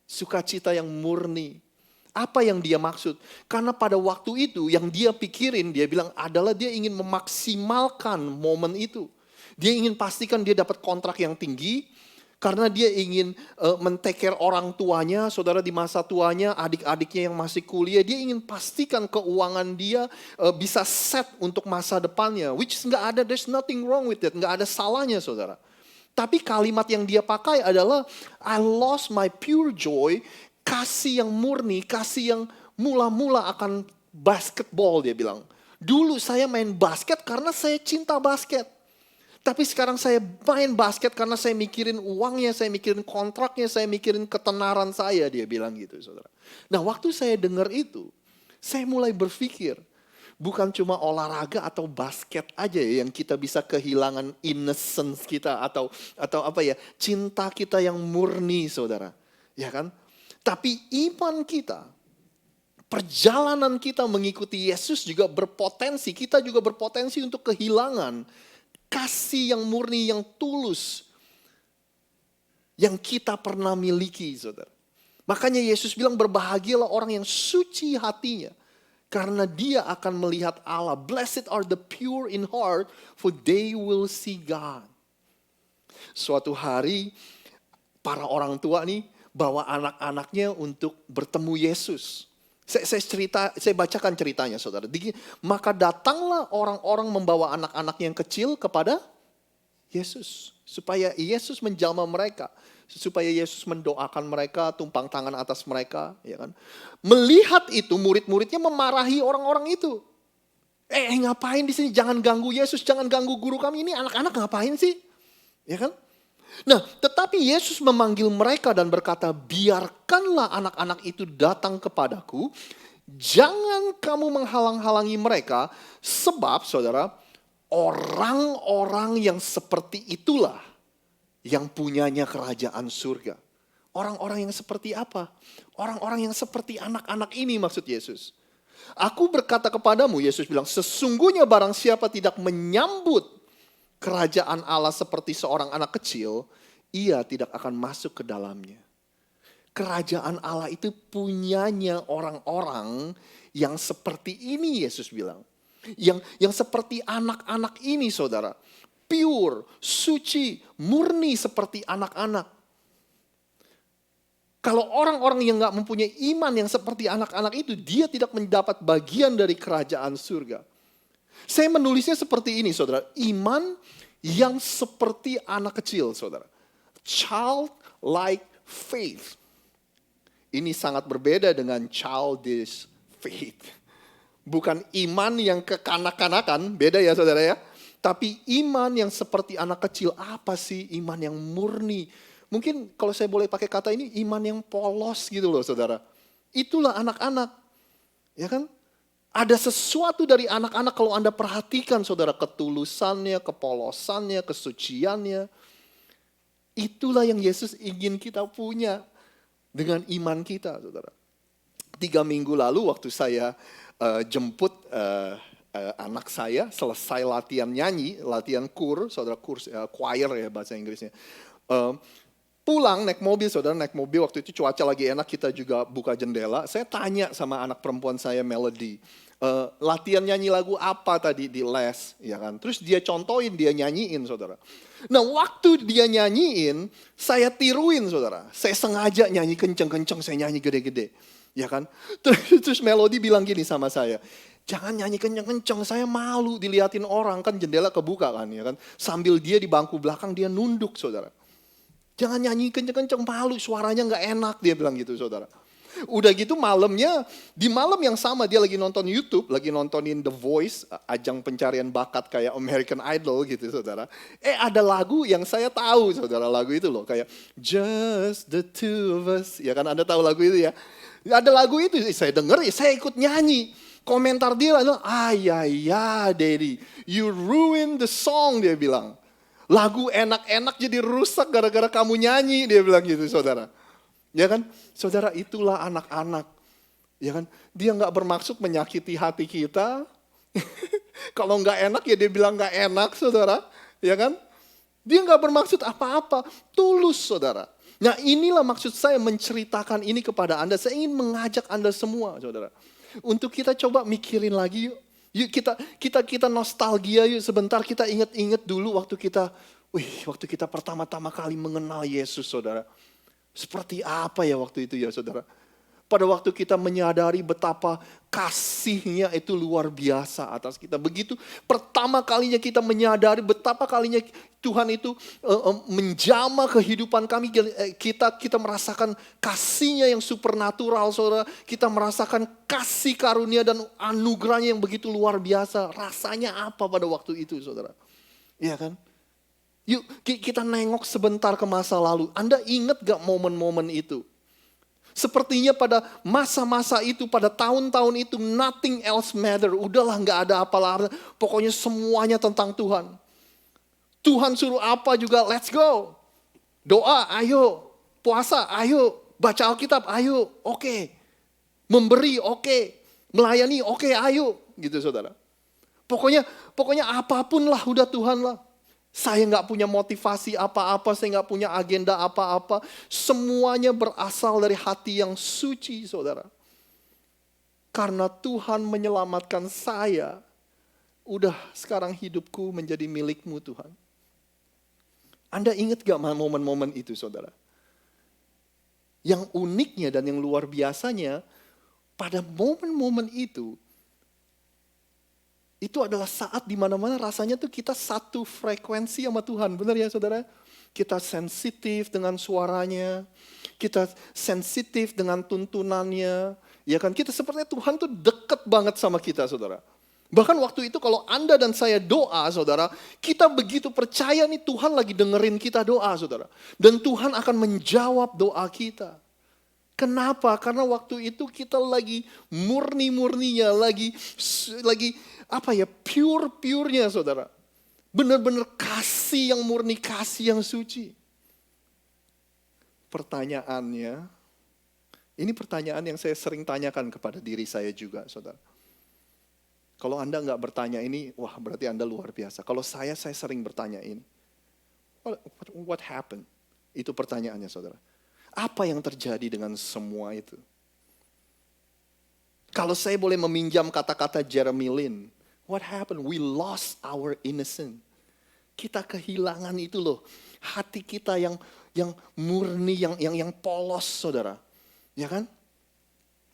C: Sukacita yang murni. Apa yang dia maksud? Karena pada waktu itu yang dia pikirin, dia bilang adalah dia ingin memaksimalkan momen itu. Dia ingin pastikan dia dapat kontrak yang tinggi, karena dia ingin men-take care orang tuanya, saudara di masa tuanya, adik-adiknya yang masih kuliah. Dia ingin pastikan keuangan dia bisa set untuk masa depannya. Which nggak ada, there's nothing wrong with it. Nggak ada salahnya, saudara. Tapi kalimat yang dia pakai adalah, I lost my pure joy, kasih yang murni, kasih yang mula-mula akan basketball, dia bilang. Dulu saya main basket karena saya cinta basket. Tapi sekarang saya main basket karena saya mikirin uangnya, saya mikirin kontraknya, saya mikirin ketenaran saya, dia bilang gitu, saudara. Nah, waktu saya dengar itu, saya mulai berpikir, bukan cuma olahraga atau basket aja ya yang kita bisa kehilangan innocence kita atau apa ya, cinta kita yang murni, saudara. Ya kan? Tapi iman kita, perjalanan kita mengikuti Yesus juga berpotensi, kita juga berpotensi untuk kehilangan kasih yang murni, yang tulus, yang kita pernah miliki, saudara. Makanya Yesus bilang berbahagialah orang yang suci hatinya, karena dia akan melihat Allah. Blessed are the pure in heart, for they will see God. Suatu hari, para orang tua nih, bawa anak-anaknya untuk bertemu Yesus. Saya bacakan ceritanya, saudara. Maka datanglah orang-orang membawa anak-anak yang kecil kepada Yesus. Supaya Yesus menjamah mereka. Supaya Yesus mendoakan mereka, tumpang tangan atas mereka. Ya kan? Melihat itu, murid-muridnya memarahi orang-orang itu. Ngapain di sini? Jangan ganggu Yesus, jangan ganggu guru kami. Ini anak-anak ngapain sih? Ya kan? Nah, tetapi Yesus memanggil mereka dan berkata, biarkanlah anak-anak itu datang kepadaku, jangan kamu menghalang-halangi mereka, sebab saudara, Orang-orang yang seperti itulah yang punyanya kerajaan surga. Orang-orang yang seperti apa? Orang-orang yang seperti anak-anak ini maksud Yesus. Aku berkata kepadamu, Yesus bilang, sesungguhnya barang siapa tidak menyambut kerajaan Allah seperti seorang anak kecil, ia tidak akan masuk ke dalamnya. Kerajaan Allah itu punyanya orang-orang yang seperti ini, Yesus bilang. Yang seperti anak-anak ini, saudara. Pure, suci, murni seperti anak-anak. Kalau orang-orang yang gak mempunyai iman yang seperti anak-anak itu, dia tidak mendapat bagian dari kerajaan surga. Saya menulisnya seperti ini, saudara. Iman yang seperti anak kecil, saudara. Childlike faith. Ini sangat berbeda dengan childish faith. Bukan iman yang kekanak-kanakan, beda ya saudara ya. Tapi iman yang seperti anak kecil, apa sih iman yang murni? Mungkin kalau saya boleh pakai kata ini, iman yang polos gitu loh saudara. Itulah anak-anak, ya kan? Ada sesuatu dari anak-anak kalau Anda perhatikan saudara, ketulusannya, kepolosannya, kesuciannya. Itulah yang Yesus ingin kita punya dengan iman kita saudara. 3 minggu lalu waktu saya jemput anak saya selesai latihan nyanyi, latihan saudara choir ya bahasa Inggrisnya. Pulang naik mobil, saudara naik mobil waktu itu cuaca lagi enak, kita juga buka jendela. Saya tanya sama anak perempuan saya Melody, latihan nyanyi lagu apa tadi di les, ya kan? Terus dia contohin, dia nyanyiin, saudara. Nah waktu dia nyanyiin, saya tiruin, saudara. Saya sengaja nyanyi kenceng-kenceng, saya nyanyi gede-gede. Ya kan? Terus Melody bilang gini sama saya, jangan nyanyi kenceng-kenceng, saya malu diliatin orang, kan jendela kebuka kan, ya kan? Sambil dia di bangku belakang dia nunduk, saudara. Jangan nyanyi kenceng-kenceng, malu, suaranya nggak enak, dia bilang gitu, saudara. Udah gitu malamnya, di malam yang sama dia lagi nonton YouTube, lagi nontonin The Voice, ajang pencarian bakat kayak American Idol gitu, saudara. Ada lagu yang saya tahu, saudara, lagu itu loh, kayak Just the Two of Us, ya kan? Anda tahu lagu itu ya? Ada lagu itu, saya denger, saya ikut nyanyi. Komentar dia adalah, ya daddy, you ruin the song, dia bilang. Lagu enak-enak jadi rusak gara-gara kamu nyanyi, dia bilang gitu saudara. Ya kan, saudara itulah anak-anak. Ya kan, dia gak bermaksud menyakiti hati kita. Kalau gak enak ya dia bilang gak enak saudara. Ya kan, dia gak bermaksud apa-apa, tulus saudara. Nah inilah maksud saya menceritakan ini kepada Anda. Saya ingin mengajak Anda semua saudara. Untuk kita coba mikirin lagi yuk. Yuk kita nostalgia yuk sebentar, kita ingat-ingat dulu waktu kita pertama-tama kali mengenal Yesus saudara. Seperti apa ya waktu itu ya saudara. Pada waktu kita menyadari betapa kasihnya itu luar biasa atas kita. Begitu pertama kalinya kita menyadari betapa kalinya Tuhan itu menjamah kehidupan kami. Kita merasakan kasihnya yang supernatural saudara. Kita merasakan kasih karunia dan anugerahnya yang begitu luar biasa. Rasanya apa pada waktu itu saudara? Iya kan? Yuk kita nengok sebentar ke masa lalu. Anda ingat gak momen-momen itu? Sepertinya pada masa-masa itu, pada tahun-tahun itu, nothing else matter. Udahlah gak ada apa-apa. Pokoknya semuanya tentang Tuhan. Tuhan suruh apa juga, let's go. Doa, ayo. Puasa, ayo. Baca Alkitab, ayo. Oke. Memberi, oke. Melayani, oke, ayo. Gitu saudara. Pokoknya apapun lah, udah Tuhan lah. Saya gak punya motivasi apa-apa, saya gak punya agenda apa-apa. Semuanya berasal dari hati yang suci, saudara. Karena Tuhan menyelamatkan saya, udah sekarang hidupku menjadi milikmu Tuhan. Anda ingat gak momen-momen itu, saudara? Yang uniknya dan yang luar biasanya, pada momen-momen itu adalah saat di mana-mana rasanya tuh kita satu frekuensi sama Tuhan. Benar ya saudara? Kita sensitif dengan suaranya. Kita sensitif dengan tuntunannya. Ya kan? Kita sepertinya Tuhan tuh deket banget sama kita saudara. Bahkan waktu itu kalau Anda dan saya doa saudara. Kita begitu percaya nih Tuhan lagi dengerin kita doa saudara. Dan Tuhan akan menjawab doa kita. Kenapa? Karena waktu itu kita lagi murni-murninya, lagi pure-purenya saudara. Benar-benar kasih yang murni, kasih yang suci. Pertanyaannya, ini pertanyaan yang saya sering tanyakan kepada diri saya juga, saudara. Kalau Anda nggak bertanya ini, wah berarti Anda luar biasa. Kalau saya sering bertanya ini. What happened? Itu pertanyaannya, saudara. Apa yang terjadi dengan semua itu? Kalau saya boleh meminjam kata-kata Jeremy Lin, what happened? We lost our innocence. Kita kehilangan itu loh, hati kita yang murni, yang polos, saudara, ya kan?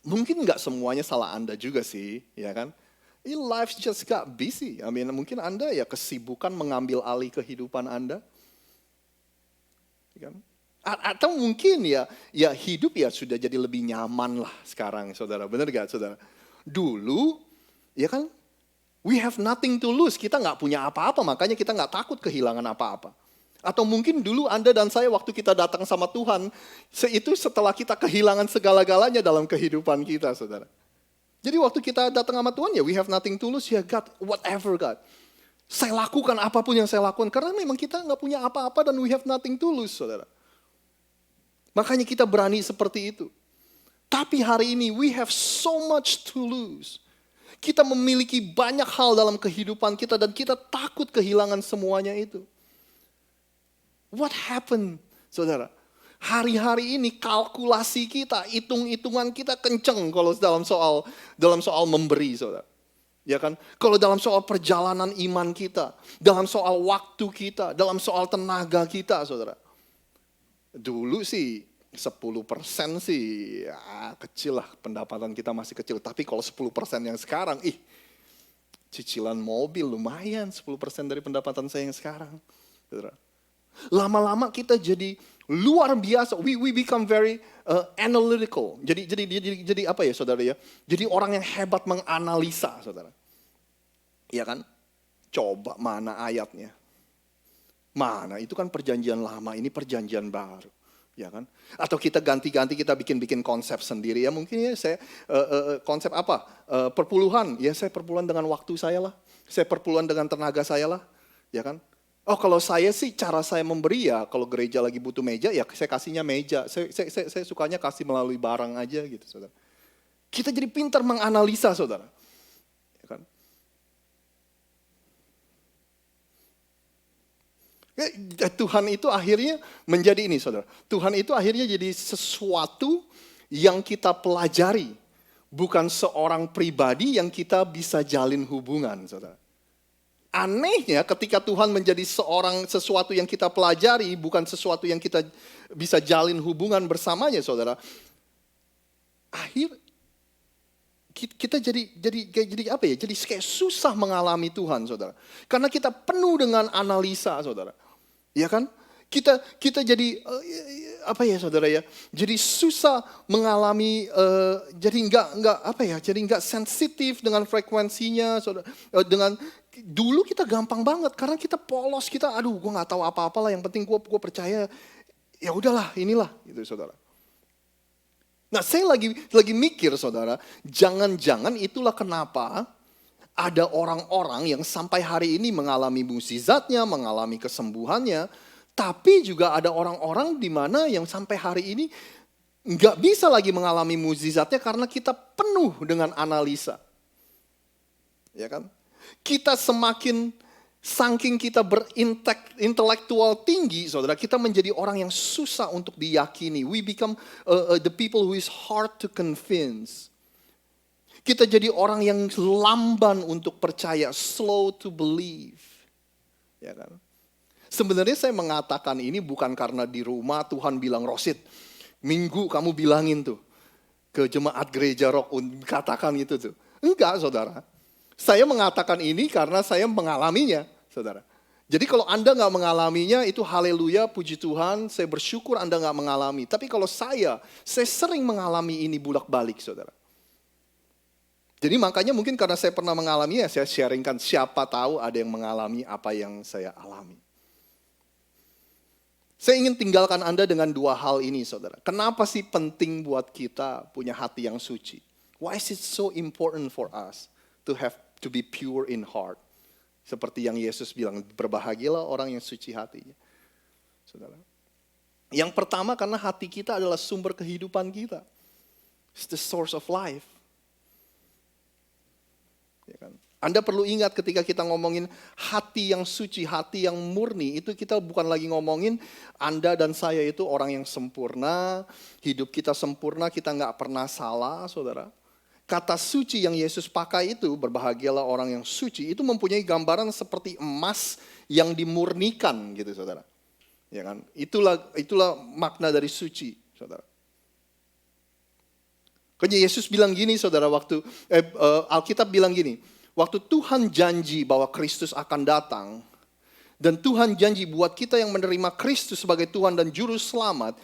C: Mungkin nggak semuanya salah Anda juga sih, ya kan? Life just got busy. Mungkin Anda ya kesibukan mengambil alih kehidupan Anda, ya kan? Atau mungkin ya hidup ya sudah jadi lebih nyaman lah sekarang, saudara. Benar gak, saudara? Dulu, ya kan? We have nothing to lose. Kita nggak punya apa-apa, makanya kita nggak takut kehilangan apa-apa. Atau mungkin dulu Anda dan saya waktu kita datang sama Tuhan, itu setelah kita kehilangan segala-galanya dalam kehidupan kita, saudara. Jadi waktu kita datang sama Tuhan, ya we have nothing to lose, ya God, whatever God. Saya lakukan apapun yang saya lakukan, karena memang kita nggak punya apa-apa dan we have nothing to lose, saudara. Makanya kita berani seperti itu. Tapi hari ini we have so much to lose. Kita memiliki banyak hal dalam kehidupan kita dan kita takut kehilangan semuanya itu. What happened, saudara? Hari-hari ini kalkulasi kita, hitung-hitungan kita kenceng kalau dalam soal memberi, saudara. Ya kan? Kalau dalam soal perjalanan iman kita, dalam soal waktu kita, dalam soal tenaga kita, saudara. Dulu sih 10% sih ya kecil lah, pendapatan kita masih kecil. Tapi kalau 10% yang sekarang, cicilan mobil lumayan 10% dari pendapatan saya yang sekarang. Lama-lama kita jadi luar biasa. We become very analytical. Jadi apa ya, saudara ya? Jadi orang yang hebat menganalisa, saudara. Iya kan? Coba mana ayatnya? Mana? Itu kan perjanjian lama, ini perjanjian baru. Ya kan? Atau kita ganti-ganti, kita bikin konsep sendiri. Ya mungkin ya saya, konsep apa? Perpuluhan. Ya saya perpuluhan dengan waktu saya lah. Saya perpuluhan dengan tenaga saya lah. Ya kan? Oh kalau saya sih, cara saya memberi ya, kalau gereja lagi butuh meja, ya saya kasihnya meja. Saya sukanya kasih melalui barang aja gitu, saudara. Kita jadi pintar menganalisa, saudara. Ya kan? Tuhan itu akhirnya menjadi ini, saudara. Tuhan itu akhirnya jadi sesuatu yang kita pelajari. Bukan seorang pribadi yang kita bisa jalin hubungan, saudara. Anehnya ketika Tuhan menjadi sesuatu yang kita pelajari, bukan sesuatu yang kita bisa jalin hubungan bersamanya, saudara. Kita jadi apa ya? Jadi kayak susah mengalami Tuhan, saudara. Karena kita penuh dengan analisa, saudara. Ya kan? Kita jadi apa ya, saudara ya? Jadi susah mengalami, jadi nggak sensitif dengan frekuensinya, saudara. Dulu kita gampang banget karena kita polos, gue nggak tahu apa-apa lah. Yang penting gue percaya, ya udahlah, inilah, gitu, saudara. Nah, saya lagi mikir, saudara, jangan-jangan itulah kenapa ada orang-orang yang sampai hari ini mengalami mukjizatnya, mengalami kesembuhannya, tapi juga ada orang-orang di mana yang sampai hari ini nggak bisa lagi mengalami mukjizatnya karena kita penuh dengan analisa. Ya kan? Kita saking kita berintelektual tinggi, saudara, kita menjadi orang yang susah untuk diyakini. We become the people who is hard to convince. Kita jadi orang yang lamban untuk percaya, slow to believe. Ya kan? Sebenarnya saya mengatakan ini bukan karena di rumah Tuhan bilang, Rosid, minggu kamu bilangin tuh ke jemaat gereja Rock, katakan itu tuh. Enggak, saudara. Saya mengatakan ini karena saya mengalaminya, saudara. Jadi kalau Anda nggak mengalaminya, itu haleluya, puji Tuhan, saya bersyukur Anda nggak mengalami. Tapi kalau saya sering mengalami ini bolak-balik, saudara. Jadi makanya mungkin karena saya pernah mengalami, ya saya sharingkan, siapa tahu ada yang mengalami apa yang saya alami. Saya ingin tinggalkan Anda dengan dua hal ini, saudara. Kenapa sih penting buat kita punya hati yang suci? Why is it so important for us to be pure in heart? Seperti yang Yesus bilang, berbahagialah orang yang suci hatinya. Saudara. Yang pertama karena hati kita adalah sumber kehidupan kita. It's the source of life. Ya kan? Anda perlu ingat ketika kita ngomongin hati yang suci, hati yang murni, itu kita bukan lagi ngomongin Anda dan saya itu orang yang sempurna, hidup kita sempurna, kita nggak pernah salah, saudara. Kata suci yang Yesus pakai itu, berbahagialah orang yang suci, itu mempunyai gambaran seperti emas yang dimurnikan gitu, saudara. Ya kan? Itulah makna dari suci, saudara. Makanya Yesus bilang gini, saudara, Alkitab bilang gini, waktu Tuhan janji bahwa Kristus akan datang, dan Tuhan janji buat kita yang menerima Kristus sebagai Tuhan dan Juru Selamat,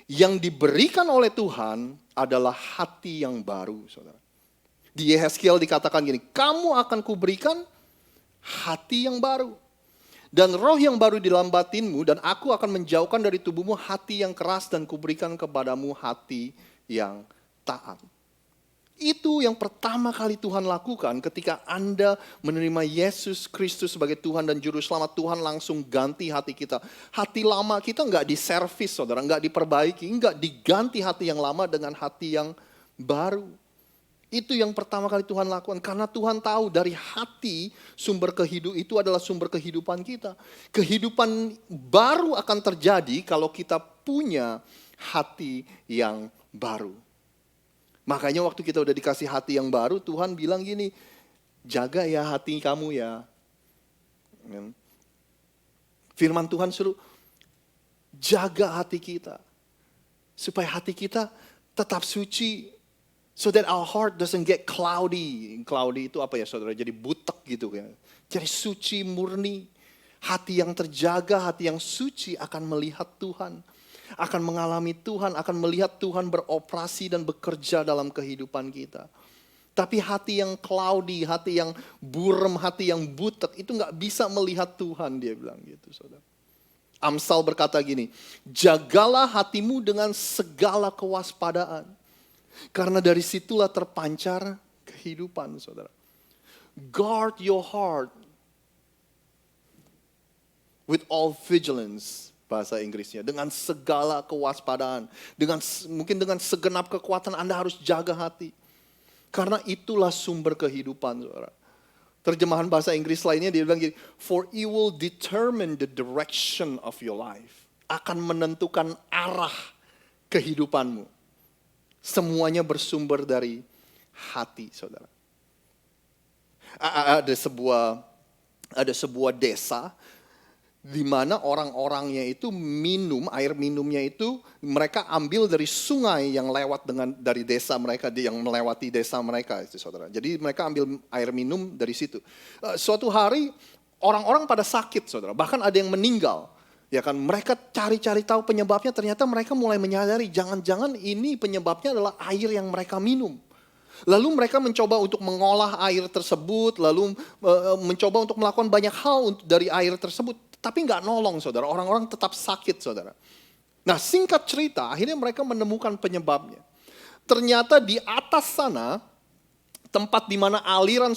C: yang diberikan oleh Tuhan adalah hati yang baru, saudara. Di Yehezkiel dikatakan gini, kamu akan kuberikan hati yang baru. Dan roh yang baru di dalam batinmu, dan aku akan menjauhkan dari tubuhmu hati yang keras, dan kuberikan kepadamu hati yang taat. Itu yang pertama kali Tuhan lakukan ketika Anda menerima Yesus Kristus sebagai Tuhan dan Juru Selamat. Tuhan langsung ganti hati kita. Hati lama kita nggak diservis, saudara, nggak diperbaiki, nggak diganti hati yang lama dengan hati yang baru. Itu yang pertama kali Tuhan lakukan. Karena Tuhan tahu dari hati sumber kehidupan itu adalah sumber kehidupan kita. Kehidupan baru akan terjadi kalau kita punya hati yang baru. Makanya waktu kita udah dikasih hati yang baru, Tuhan bilang gini, jaga ya hati kamu ya. Firman Tuhan suruh jaga hati kita. Supaya hati kita tetap suci. So that our heart doesn't get cloudy. Cloudy itu apa ya saudara? Jadi butek gitu ya. Jadi suci, murni. Hati yang terjaga, hati yang suci akan melihat Tuhan. Akan mengalami Tuhan, akan melihat Tuhan beroperasi dan bekerja dalam kehidupan kita. Tapi hati yang cloudy, hati yang burem, hati yang butek, itu gak bisa melihat Tuhan, dia bilang gitu, saudara. Amsal berkata gini, jagalah hatimu dengan segala kewaspadaan. Karena dari situlah terpancar kehidupan, saudara. Guard your heart with all vigilance. Bahasa Inggrisnya, dengan segala kewaspadaan, mungkin dengan segenap kekuatan Anda harus jaga hati. Karena itulah sumber kehidupan, saudara. Terjemahan bahasa Inggris lainnya dia bilang gini, for it will determine the direction of your life. Akan menentukan arah kehidupanmu. Semuanya bersumber dari hati, saudara. Ada sebuah desa di mana orang-orangnya itu air minumnya itu mereka ambil dari sungai yang lewat dari desa mereka, yang melewati desa mereka itu, saudara. Jadi mereka ambil air minum dari situ. Suatu hari orang-orang pada sakit, saudara. Bahkan ada yang meninggal. Ya kan, mereka cari-cari tahu penyebabnya, ternyata mereka mulai menyadari jangan-jangan ini penyebabnya adalah air yang mereka minum. Lalu mereka mencoba untuk mengolah air tersebut, lalu mencoba untuk melakukan banyak hal dari air tersebut. Tapi nggak nolong, saudara. Orang-orang tetap sakit, saudara. Nah, singkat cerita, akhirnya mereka menemukan penyebabnya. Ternyata di atas sana, tempat di mana aliran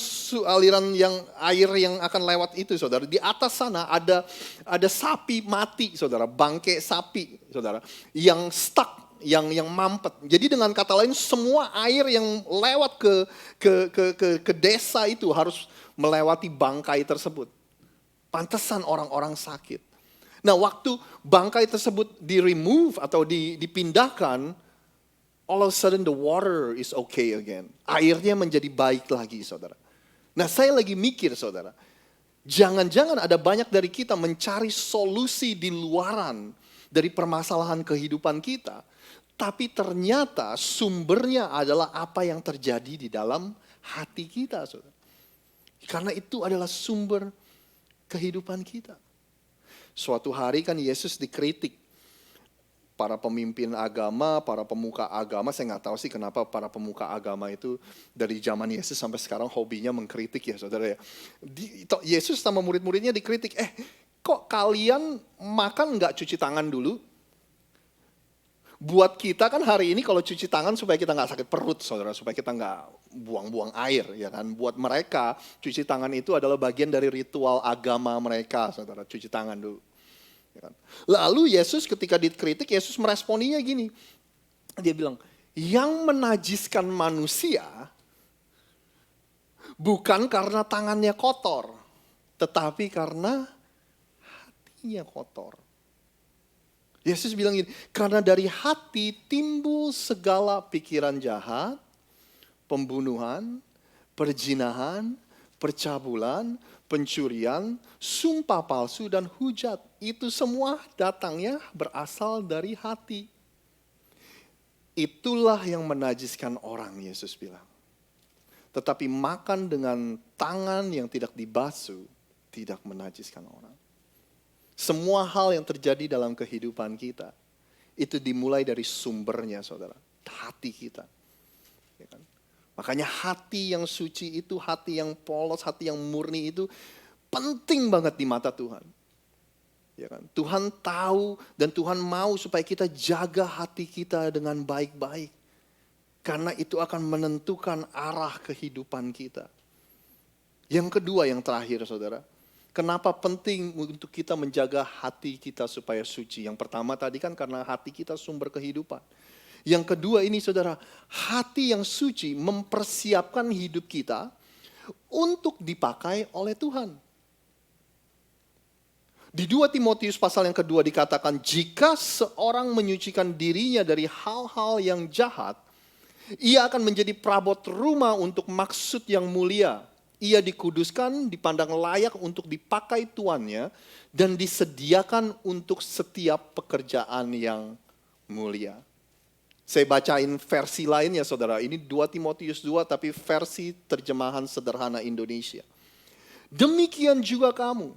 C: yang air yang akan lewat itu, saudara. Di atas sana ada sapi mati, saudara. Bangkai sapi, saudara. Yang stuck, yang mampet. Jadi dengan kata lain, semua air yang lewat ke desa itu harus melewati bangkai tersebut. Pantesan orang-orang sakit. Nah, waktu bangkai tersebut di-remove atau dipindahkan, all of a sudden the water is okay again. Airnya menjadi baik lagi, saudara. Nah, saya lagi mikir, saudara. Jangan-jangan ada banyak dari kita mencari solusi di luaran dari permasalahan kehidupan kita. Tapi ternyata sumbernya adalah apa yang terjadi di dalam hati kita, saudara. Karena itu adalah sumber kehidupan kita. Suatu hari kan Yesus dikritik. Para pemimpin agama, para pemuka agama, saya nggak tahu sih kenapa para pemuka agama itu dari zaman Yesus sampai sekarang hobinya mengkritik ya saudara ya. Yesus sama murid-muridnya dikritik, kok kalian makan nggak cuci tangan dulu? Buat kita kan hari ini kalau cuci tangan supaya kita nggak sakit perut saudara, supaya kita nggak buang-buang air, ya kan. Buat mereka, cuci tangan itu adalah bagian dari ritual agama mereka, saudara. Cuci tangan dulu. Ya kan? Lalu Yesus ketika dikritik, Yesus meresponinya gini. Dia bilang, yang menajiskan manusia bukan karena tangannya kotor, tetapi karena hatinya kotor. Yesus bilang gini, karena dari hati timbul segala pikiran jahat, pembunuhan, perzinahan, percabulan, pencurian, sumpah palsu, dan hujat. Itu semua datangnya berasal dari hati. Itulah yang menajiskan orang, Yesus bilang. Tetapi makan dengan tangan yang tidak dibasuh, tidak menajiskan orang. Semua hal yang terjadi dalam kehidupan kita, itu dimulai dari sumbernya, saudara. Hati kita. Ya kan? Makanya hati yang suci itu, hati yang polos, hati yang murni itu penting banget di mata Tuhan. Ya kan? Tuhan tahu dan Tuhan mau supaya kita jaga hati kita dengan baik-baik. Karena itu akan menentukan arah kehidupan kita. Yang kedua, yang terakhir saudara. Kenapa penting untuk kita menjaga hati kita supaya suci? Yang pertama tadi kan karena hati kita sumber kehidupan. Yang kedua ini saudara, hati yang suci mempersiapkan hidup kita untuk dipakai oleh Tuhan. Di 2 Timotius pasal yang kedua dikatakan, jika seorang menyucikan dirinya dari hal-hal yang jahat, ia akan menjadi perabot rumah untuk maksud yang mulia. Ia dikuduskan, dipandang layak untuk dipakai tuannya, dan disediakan untuk setiap pekerjaan yang mulia. Saya bacain versi lainnya saudara, ini 2 Timotius 2 tapi versi terjemahan sederhana Indonesia. Demikian juga kamu,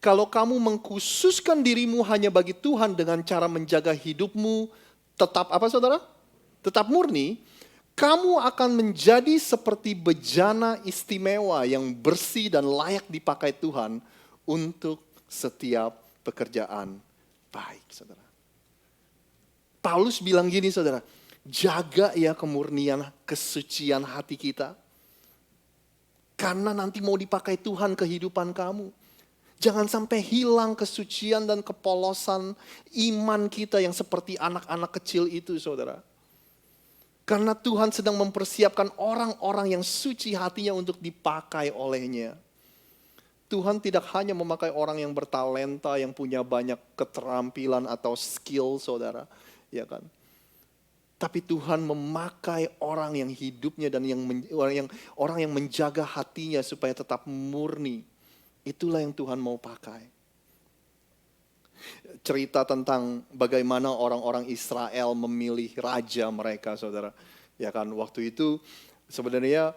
C: kalau kamu mengkhususkan dirimu hanya bagi Tuhan dengan cara menjaga hidupmu tetap apa saudara? Tetap murni, kamu akan menjadi seperti bejana istimewa yang bersih dan layak dipakai Tuhan untuk setiap pekerjaan baik saudara. Paulus bilang gini saudara, jaga ya kemurnian, kesucian hati kita. Karena nanti mau dipakai Tuhan kehidupan kamu. Jangan sampai hilang kesucian dan kepolosan iman kita yang seperti anak-anak kecil itu saudara. Karena Tuhan sedang mempersiapkan orang-orang yang suci hatinya untuk dipakai olehnya. Tuhan tidak hanya memakai orang yang bertalenta, yang punya banyak keterampilan atau skill saudara. Ya kan? Tapi Tuhan memakai orang yang hidupnya dan orang yang menjaga hatinya supaya tetap murni. Itulah yang Tuhan mau pakai. Cerita tentang bagaimana orang-orang Israel memilih raja mereka, saudara. Ya kan, waktu itu sebenarnya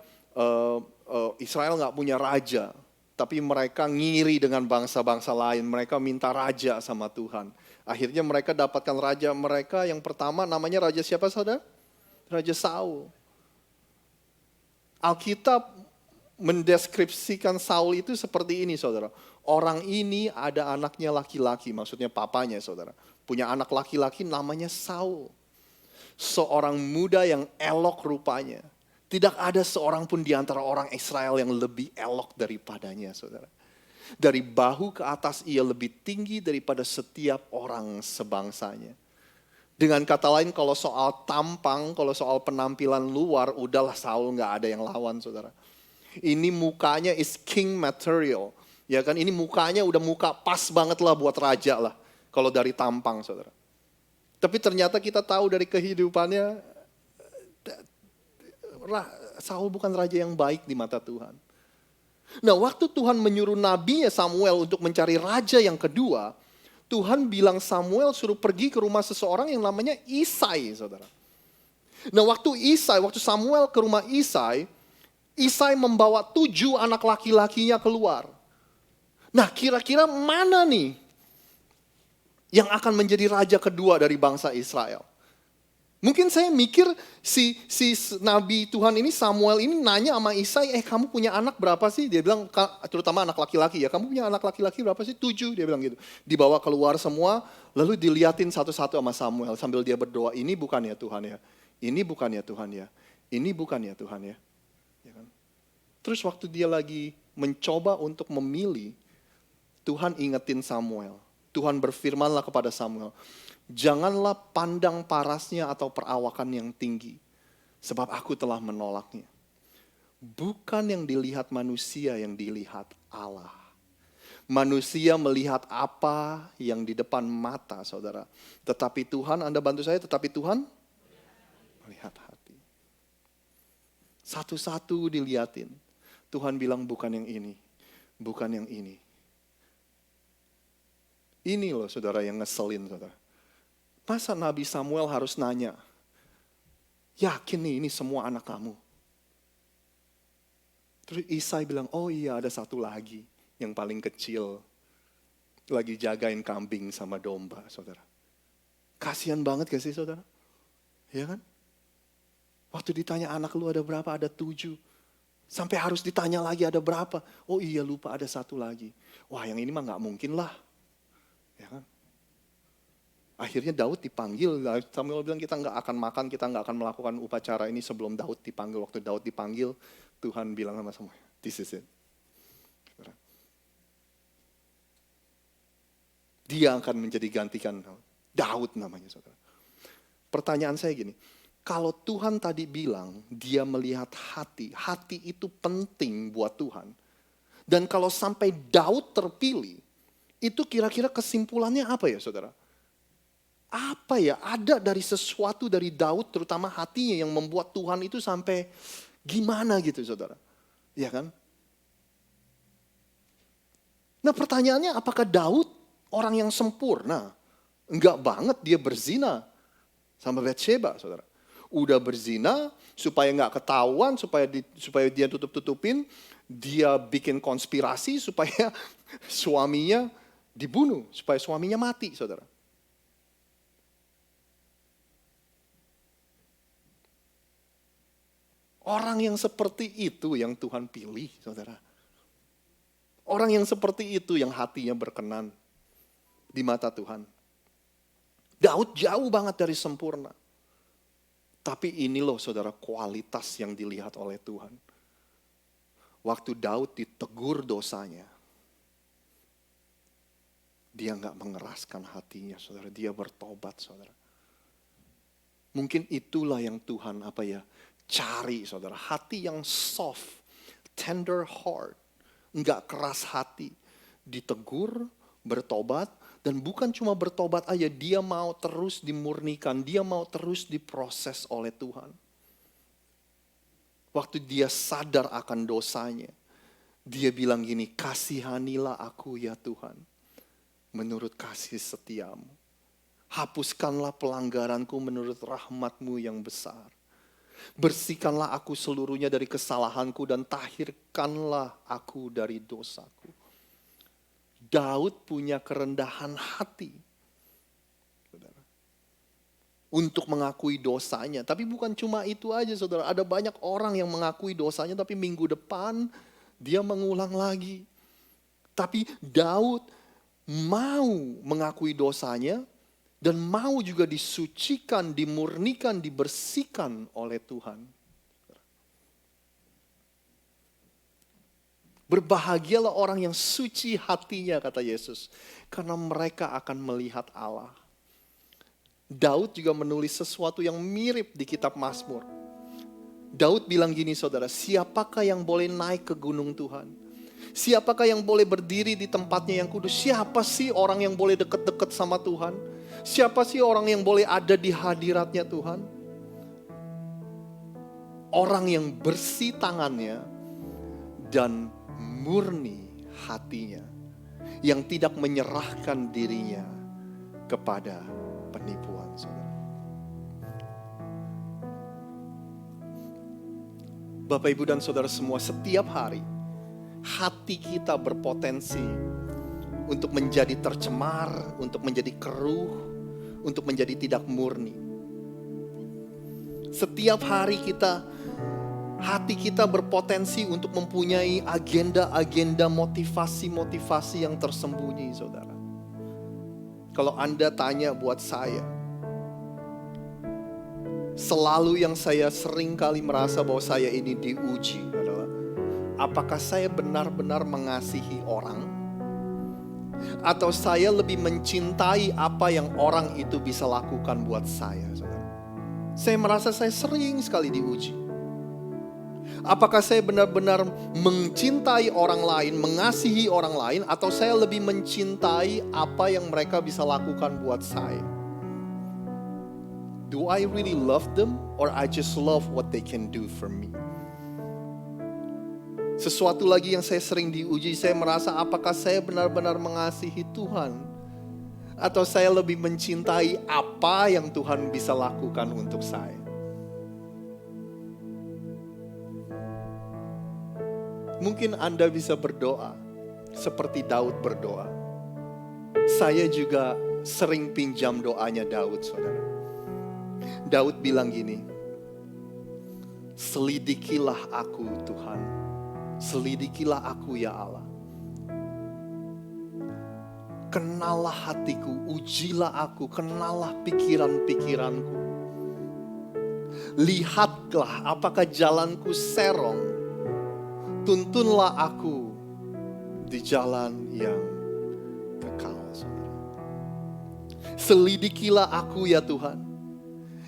C: Israel nggak punya raja, tapi mereka ngiri dengan bangsa-bangsa lain. Mereka minta raja sama Tuhan. Akhirnya mereka dapatkan raja mereka yang pertama namanya raja siapa saudara? Raja Saul. Alkitab mendeskripsikan Saul itu seperti ini saudara. Orang ini ada anaknya laki-laki, maksudnya papanya saudara. Punya anak laki-laki namanya Saul. Seorang muda yang elok rupanya. Tidak ada seorang pun di antara orang Israel yang lebih elok daripadanya saudara. Dari bahu ke atas ia lebih tinggi daripada setiap orang sebangsanya. Dengan kata lain kalau soal tampang, kalau soal penampilan luar, udahlah Saul gak ada yang lawan saudara. Ini mukanya is king material. Ya kan, ini mukanya udah muka pas banget lah buat raja lah. Kalau dari tampang saudara. Tapi ternyata kita tahu dari kehidupannya, Saul bukan raja yang baik di mata Tuhan. Nah waktu Tuhan menyuruh nabinya Samuel untuk mencari raja yang kedua, Tuhan bilang Samuel suruh pergi ke rumah seseorang yang namanya Isai saudara. Nah waktu Samuel ke rumah Isai membawa 7 anak laki-lakinya keluar. Nah kira-kira mana nih yang akan menjadi raja kedua dari bangsa Israel? Mungkin saya mikir si nabi Tuhan ini Samuel ini nanya sama Isai, kamu punya anak berapa sih? Dia bilang, terutama anak laki-laki ya, kamu punya anak laki-laki berapa sih? 7, dia bilang gitu. Dibawa keluar semua, lalu diliatin satu-satu sama Samuel sambil dia berdoa, ini bukan ya Tuhan ya, ini bukan ya Tuhan ya, ini bukan ya Tuhan ya. Ya kan? Terus waktu dia lagi mencoba untuk memilih, Tuhan ingetin Samuel. Tuhan berfirmanlah kepada Samuel, janganlah pandang parasnya atau perawakan yang tinggi, sebab aku telah menolaknya. Bukan yang dilihat manusia yang dilihat Allah. Manusia melihat apa yang di depan mata, saudara. Tetapi Tuhan, Anda bantu saya, tetapi Tuhan melihat hati. Satu-satu dilihatin. Tuhan bilang bukan yang ini, bukan yang ini. Ini loh saudara yang ngeselin saudara. Masa Nabi Samuel harus nanya, yakin nih ini semua anak kamu? Terus Isai bilang, oh iya ada satu lagi. Yang paling kecil lagi jagain kambing sama domba, saudara. Kasihan banget gak sih, saudara? Ya kan? Waktu ditanya anak lu ada berapa? Ada 7. Sampai harus ditanya lagi ada berapa? Oh iya lupa ada satu lagi. Wah yang ini mah gak mungkin lah. Ya kan? Akhirnya Daud dipanggil. Samuel bilang kita gak akan makan, kita gak akan melakukan upacara ini sebelum Daud dipanggil. Waktu Daud dipanggil, Tuhan bilang sama Samuel, this is it. Dia akan menjadi gantikan Daud namanya saudara. Pertanyaan saya gini, kalau Tuhan tadi bilang dia melihat hati, hati itu penting buat Tuhan. Dan kalau sampai Daud terpilih, itu kira-kira kesimpulannya apa ya saudara? Apa ya, ada dari sesuatu dari Daud terutama hatinya yang membuat Tuhan itu sampai gimana gitu saudara. Iya kan? Nah pertanyaannya apakah Daud orang yang sempurna? Enggak banget, dia berzina sama Bathsheba, saudara. Udah berzina supaya enggak ketahuan, supaya dia tutup-tutupin, dia bikin konspirasi supaya suaminya dibunuh, supaya suaminya mati, saudara. Orang yang seperti itu yang Tuhan pilih, saudara. Orang yang seperti itu yang hatinya berkenan di mata Tuhan. Daud jauh banget dari sempurna. Tapi ini loh saudara kualitas yang dilihat oleh Tuhan. Waktu Daud ditegur dosanya, dia gak mengeraskan hatinya saudara. Dia bertobat saudara. Mungkin itulah yang Tuhan cari saudara. Hati yang soft, tender heart. Gak keras hati. Ditegur, bertobat. Dan bukan cuma bertobat aja, dia mau terus dimurnikan, dia mau terus diproses oleh Tuhan. Waktu dia sadar akan dosanya, dia bilang gini, kasihanilah aku ya Tuhan, menurut kasih setiamu. Hapuskanlah pelanggaranku menurut rahmatmu yang besar. Bersihkanlah aku seluruhnya dari kesalahanku dan tahirkanlah aku dari dosaku. Daud punya kerendahan hati saudara, untuk mengakui dosanya. Tapi bukan cuma itu aja saudara. Ada banyak orang yang mengakui dosanya tapi minggu depan dia mengulang lagi. Tapi Daud mau mengakui dosanya dan mau juga disucikan, dimurnikan, dibersihkan oleh Tuhan. Berbahagialah orang yang suci hatinya kata Yesus. Karena mereka akan melihat Allah. Daud juga menulis sesuatu yang mirip di kitab Mazmur. Daud bilang gini saudara, siapakah yang boleh naik ke gunung Tuhan? Siapakah yang boleh berdiri di tempatnya yang kudus? Siapa sih orang yang boleh deket-deket sama Tuhan? Siapa sih orang yang boleh ada di hadiratnya Tuhan? Orang yang bersih tangannya dan murni hatinya, yang tidak menyerahkan dirinya kepada penipuan, saudara. Bapak, Ibu, dan saudara semua, setiap hari hati kita berpotensi untuk menjadi tercemar, untuk menjadi keruh, untuk menjadi tidak murni. Setiap hari hati kita berpotensi untuk mempunyai agenda-agenda motivasi-motivasi yang tersembunyi, saudara. Kalau Anda tanya buat saya, selalu yang saya sering kali merasa bahwa saya ini diuji apakah saya benar-benar mengasihi orang? Atau saya lebih mencintai apa yang orang itu bisa lakukan buat saya, saudara? Saya merasa saya sering sekali diuji. Apakah saya benar-benar mencintai orang lain, mengasihi orang lain, atau saya lebih mencintai apa yang mereka bisa lakukan buat saya? Do I really love them, or I just love what they can do for me? Sesuatu lagi yang saya sering diuji, saya merasa apakah saya benar-benar mengasihi Tuhan, atau saya lebih mencintai apa yang Tuhan bisa lakukan untuk saya. Mungkin Anda bisa berdoa seperti Daud berdoa. Saya juga sering pinjam doanya Daud, saudara. Daud bilang gini, selidikilah aku Tuhan, selidikilah aku ya Allah. Kenalah hatiku, ujilah aku, kenalah pikiran-pikiranku. Lihatlah apakah jalanku serong. Tuntunlah aku di jalan yang kekal, saudara. Selidikilah aku ya Tuhan.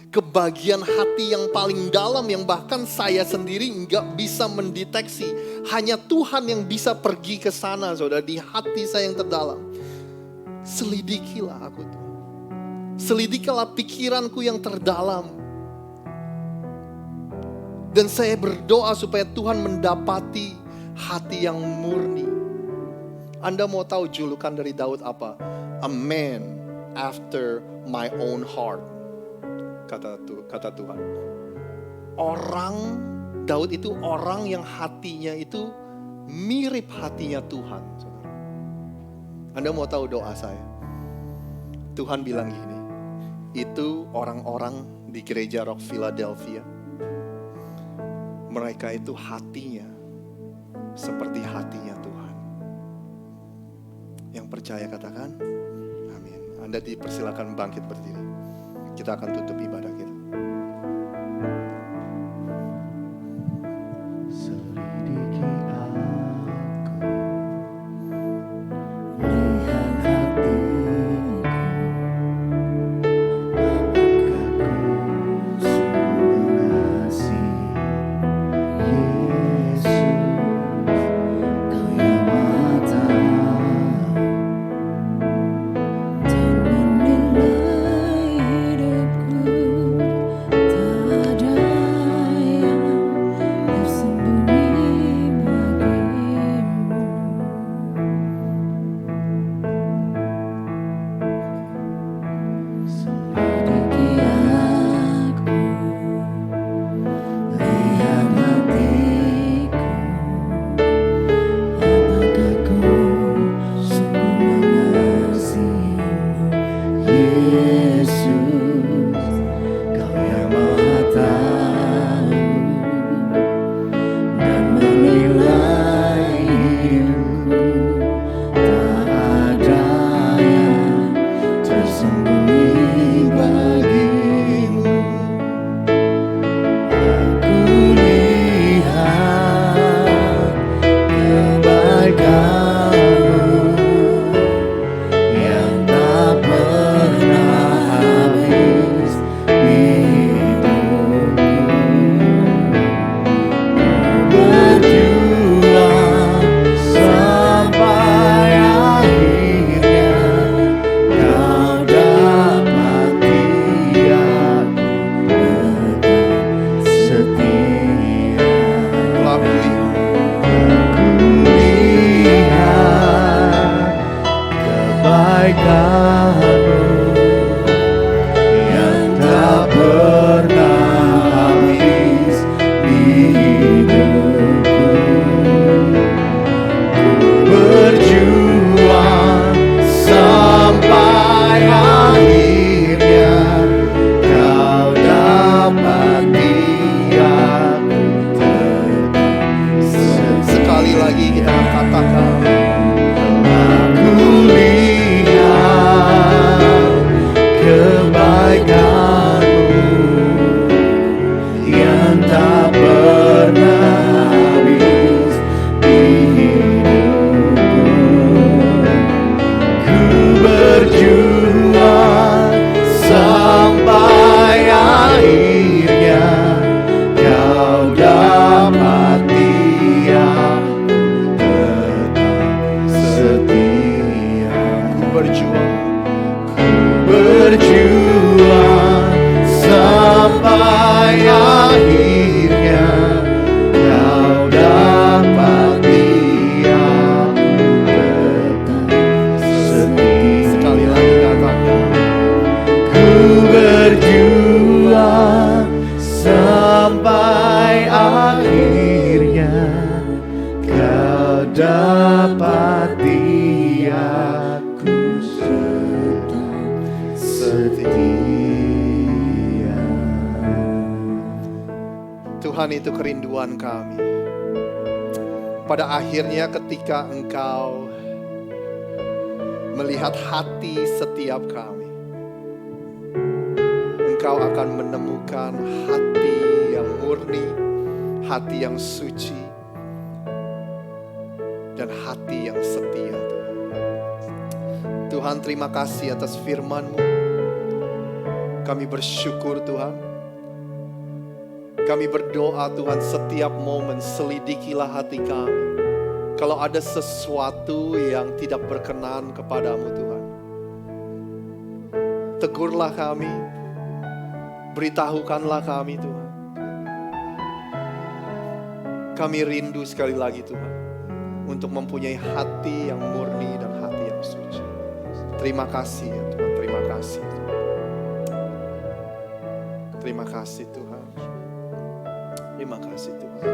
C: Kebagian hati yang paling dalam yang bahkan saya sendiri nggak bisa mendeteksi. Hanya Tuhan yang bisa pergi ke sana, saudara, di hati saya yang terdalam. Selidikilah aku Tuhan. Selidikilah pikiranku yang terdalam. Dan saya berdoa supaya Tuhan mendapati hati yang murni. Anda mau tahu julukan dari Daud apa? A man after my own heart. Kata Tuhan. Daud itu orang yang hatinya itu mirip hatinya Tuhan. Saudara. Anda mau tahu doa saya? Tuhan bilang gini, itu orang-orang di gereja Rock Philadelphia. Mereka itu hatinya seperti hatinya Tuhan. Yang percaya katakan, amin. Anda dipersilakan bangkit berdiri. Kita akan tutup ibadah kita.
B: Selidiki aku,
D: Lihat hatiku,
B: apakah ku sungguh mengasihi Yesus,
D: Kau yang Maha Tahu, dan menilai hidupku. Tak ada yang tersembunyi bagimu. Selidiki aku, lihat hatiku, apakah ku sungguh mengasihimu, Yesus, Kau yang Maha Tahu, dan menilai hidupku. Tak ada yang tersembunyi bagimu. Aku lihat kebaikan-Mu yang tak pernah habis di hidupku. Berjuang sampai akhirnya Kau dapati aku tetap setia.
C: Aku
D: Lihat kebaikan-Mu yang tak pernah habis di hidupku. Berjuang sampai akhirnya Kau dapati aku tetap setia.
C: sekali lagi kita katakan,
D: Aku lihat berjuang sampai akhirnya kau dapati aku tetap setia. Berjuang sampai akhirnya kau dapati aku tetap setia.
C: Sekali lagi katakan,
D: Ku berjuang sampai akhirnya kau dapati aku tetap setia.
C: Tuhan, itu kerinduan kami. Pada akhirnya ketika Engkau melihat hati setiap kami, Engkau akan menemukan hati yang murni, hati yang suci, dan hati yang setia. Tuhan, terima kasih atas firman-Mu. Kami bersyukur Tuhan. Kami berdoa Tuhan, setiap momen selidikilah hati kami. Kalau ada sesuatu yang tidak berkenan kepadamu Tuhan, tegurlah kami, beritahukanlah kami Tuhan. Kami rindu sekali lagi Tuhan, untuk mempunyai hati yang murni dan hati yang suci. Terima kasih ya Tuhan, terima kasih Tuhan. Terima kasih Tuhan. Terima kasih Tuhan.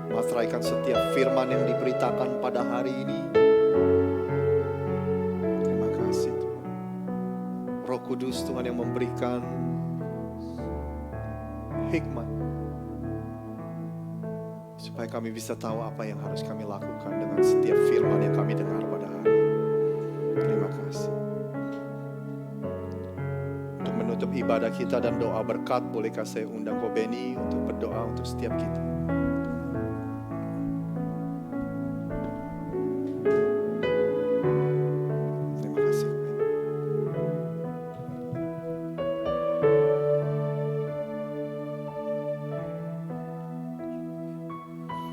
C: Materaikan setiap firman yang diberitakan pada hari ini. Terima kasih Tuhan. Roh Kudus Tuhan yang memberikan hikmat, supaya kami bisa tahu apa yang harus kami lakukan dengan setiap firman yang kami dengar pada hari ini. Terima kasih. Untuk menutup ibadah kita dan doa berkat, bolehkah saya undang Ko Beni untuk berdoa untuk setiap kita. Terima kasih.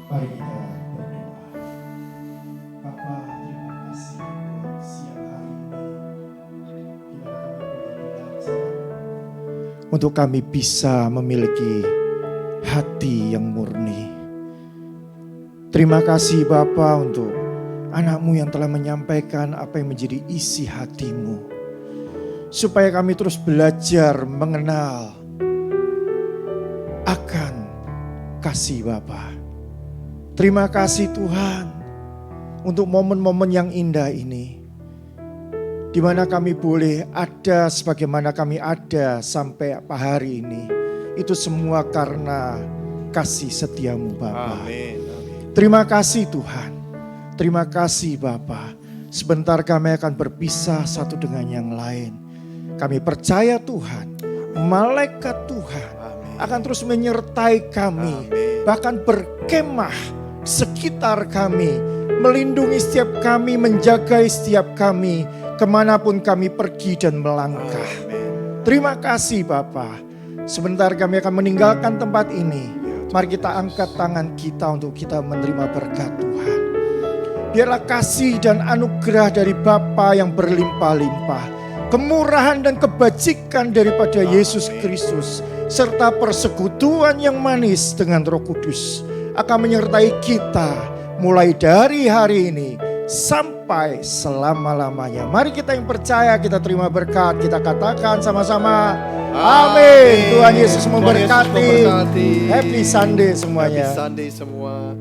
F: Mari kita berdoa. Bapa, terima kasih buat siang hari ini, di mana kami boleh belajar untuk kami bisa memiliki hati yang murni. Terima kasih Bapa untuk anak-Mu yang telah menyampaikan apa yang menjadi isi hati-Mu, supaya kami terus belajar mengenal akan kasih Bapa. Terima kasih Tuhan untuk momen-momen yang indah ini, di mana kami boleh ada sebagaimana kami ada sampai hari ini. Itu semua karena kasih setiamu Bapa.
C: Amin.
F: Terima kasih Tuhan. Terima kasih Bapa. Sebentar kami akan berpisah satu dengan yang lain. Kami percaya Tuhan, malaikat Tuhan akan terus menyertai kami.
C: Amin.
F: Bahkan berkemah sekitar kami, melindungi setiap kami, menjaga setiap kami, kemanapun kami pergi dan melangkah. Terima kasih Bapa. Sebentar kami akan meninggalkan tempat ini. Mari kita angkat tangan kita untuk kita menerima berkat Tuhan. Biarlah kasih dan anugerah dari Bapa yang berlimpah-limpah, kemurahan dan kebajikan daripada Yesus Kristus, serta persekutuan yang manis dengan Roh Kudus akan menyertai kita mulai dari hari ini sampai selama-lamanya. Mari kita yang percaya, kita terima berkat, kita katakan sama-sama, amin. Tuhan Yesus memberkati. Happy Sunday semuanya.
C: Happy Sunday semua.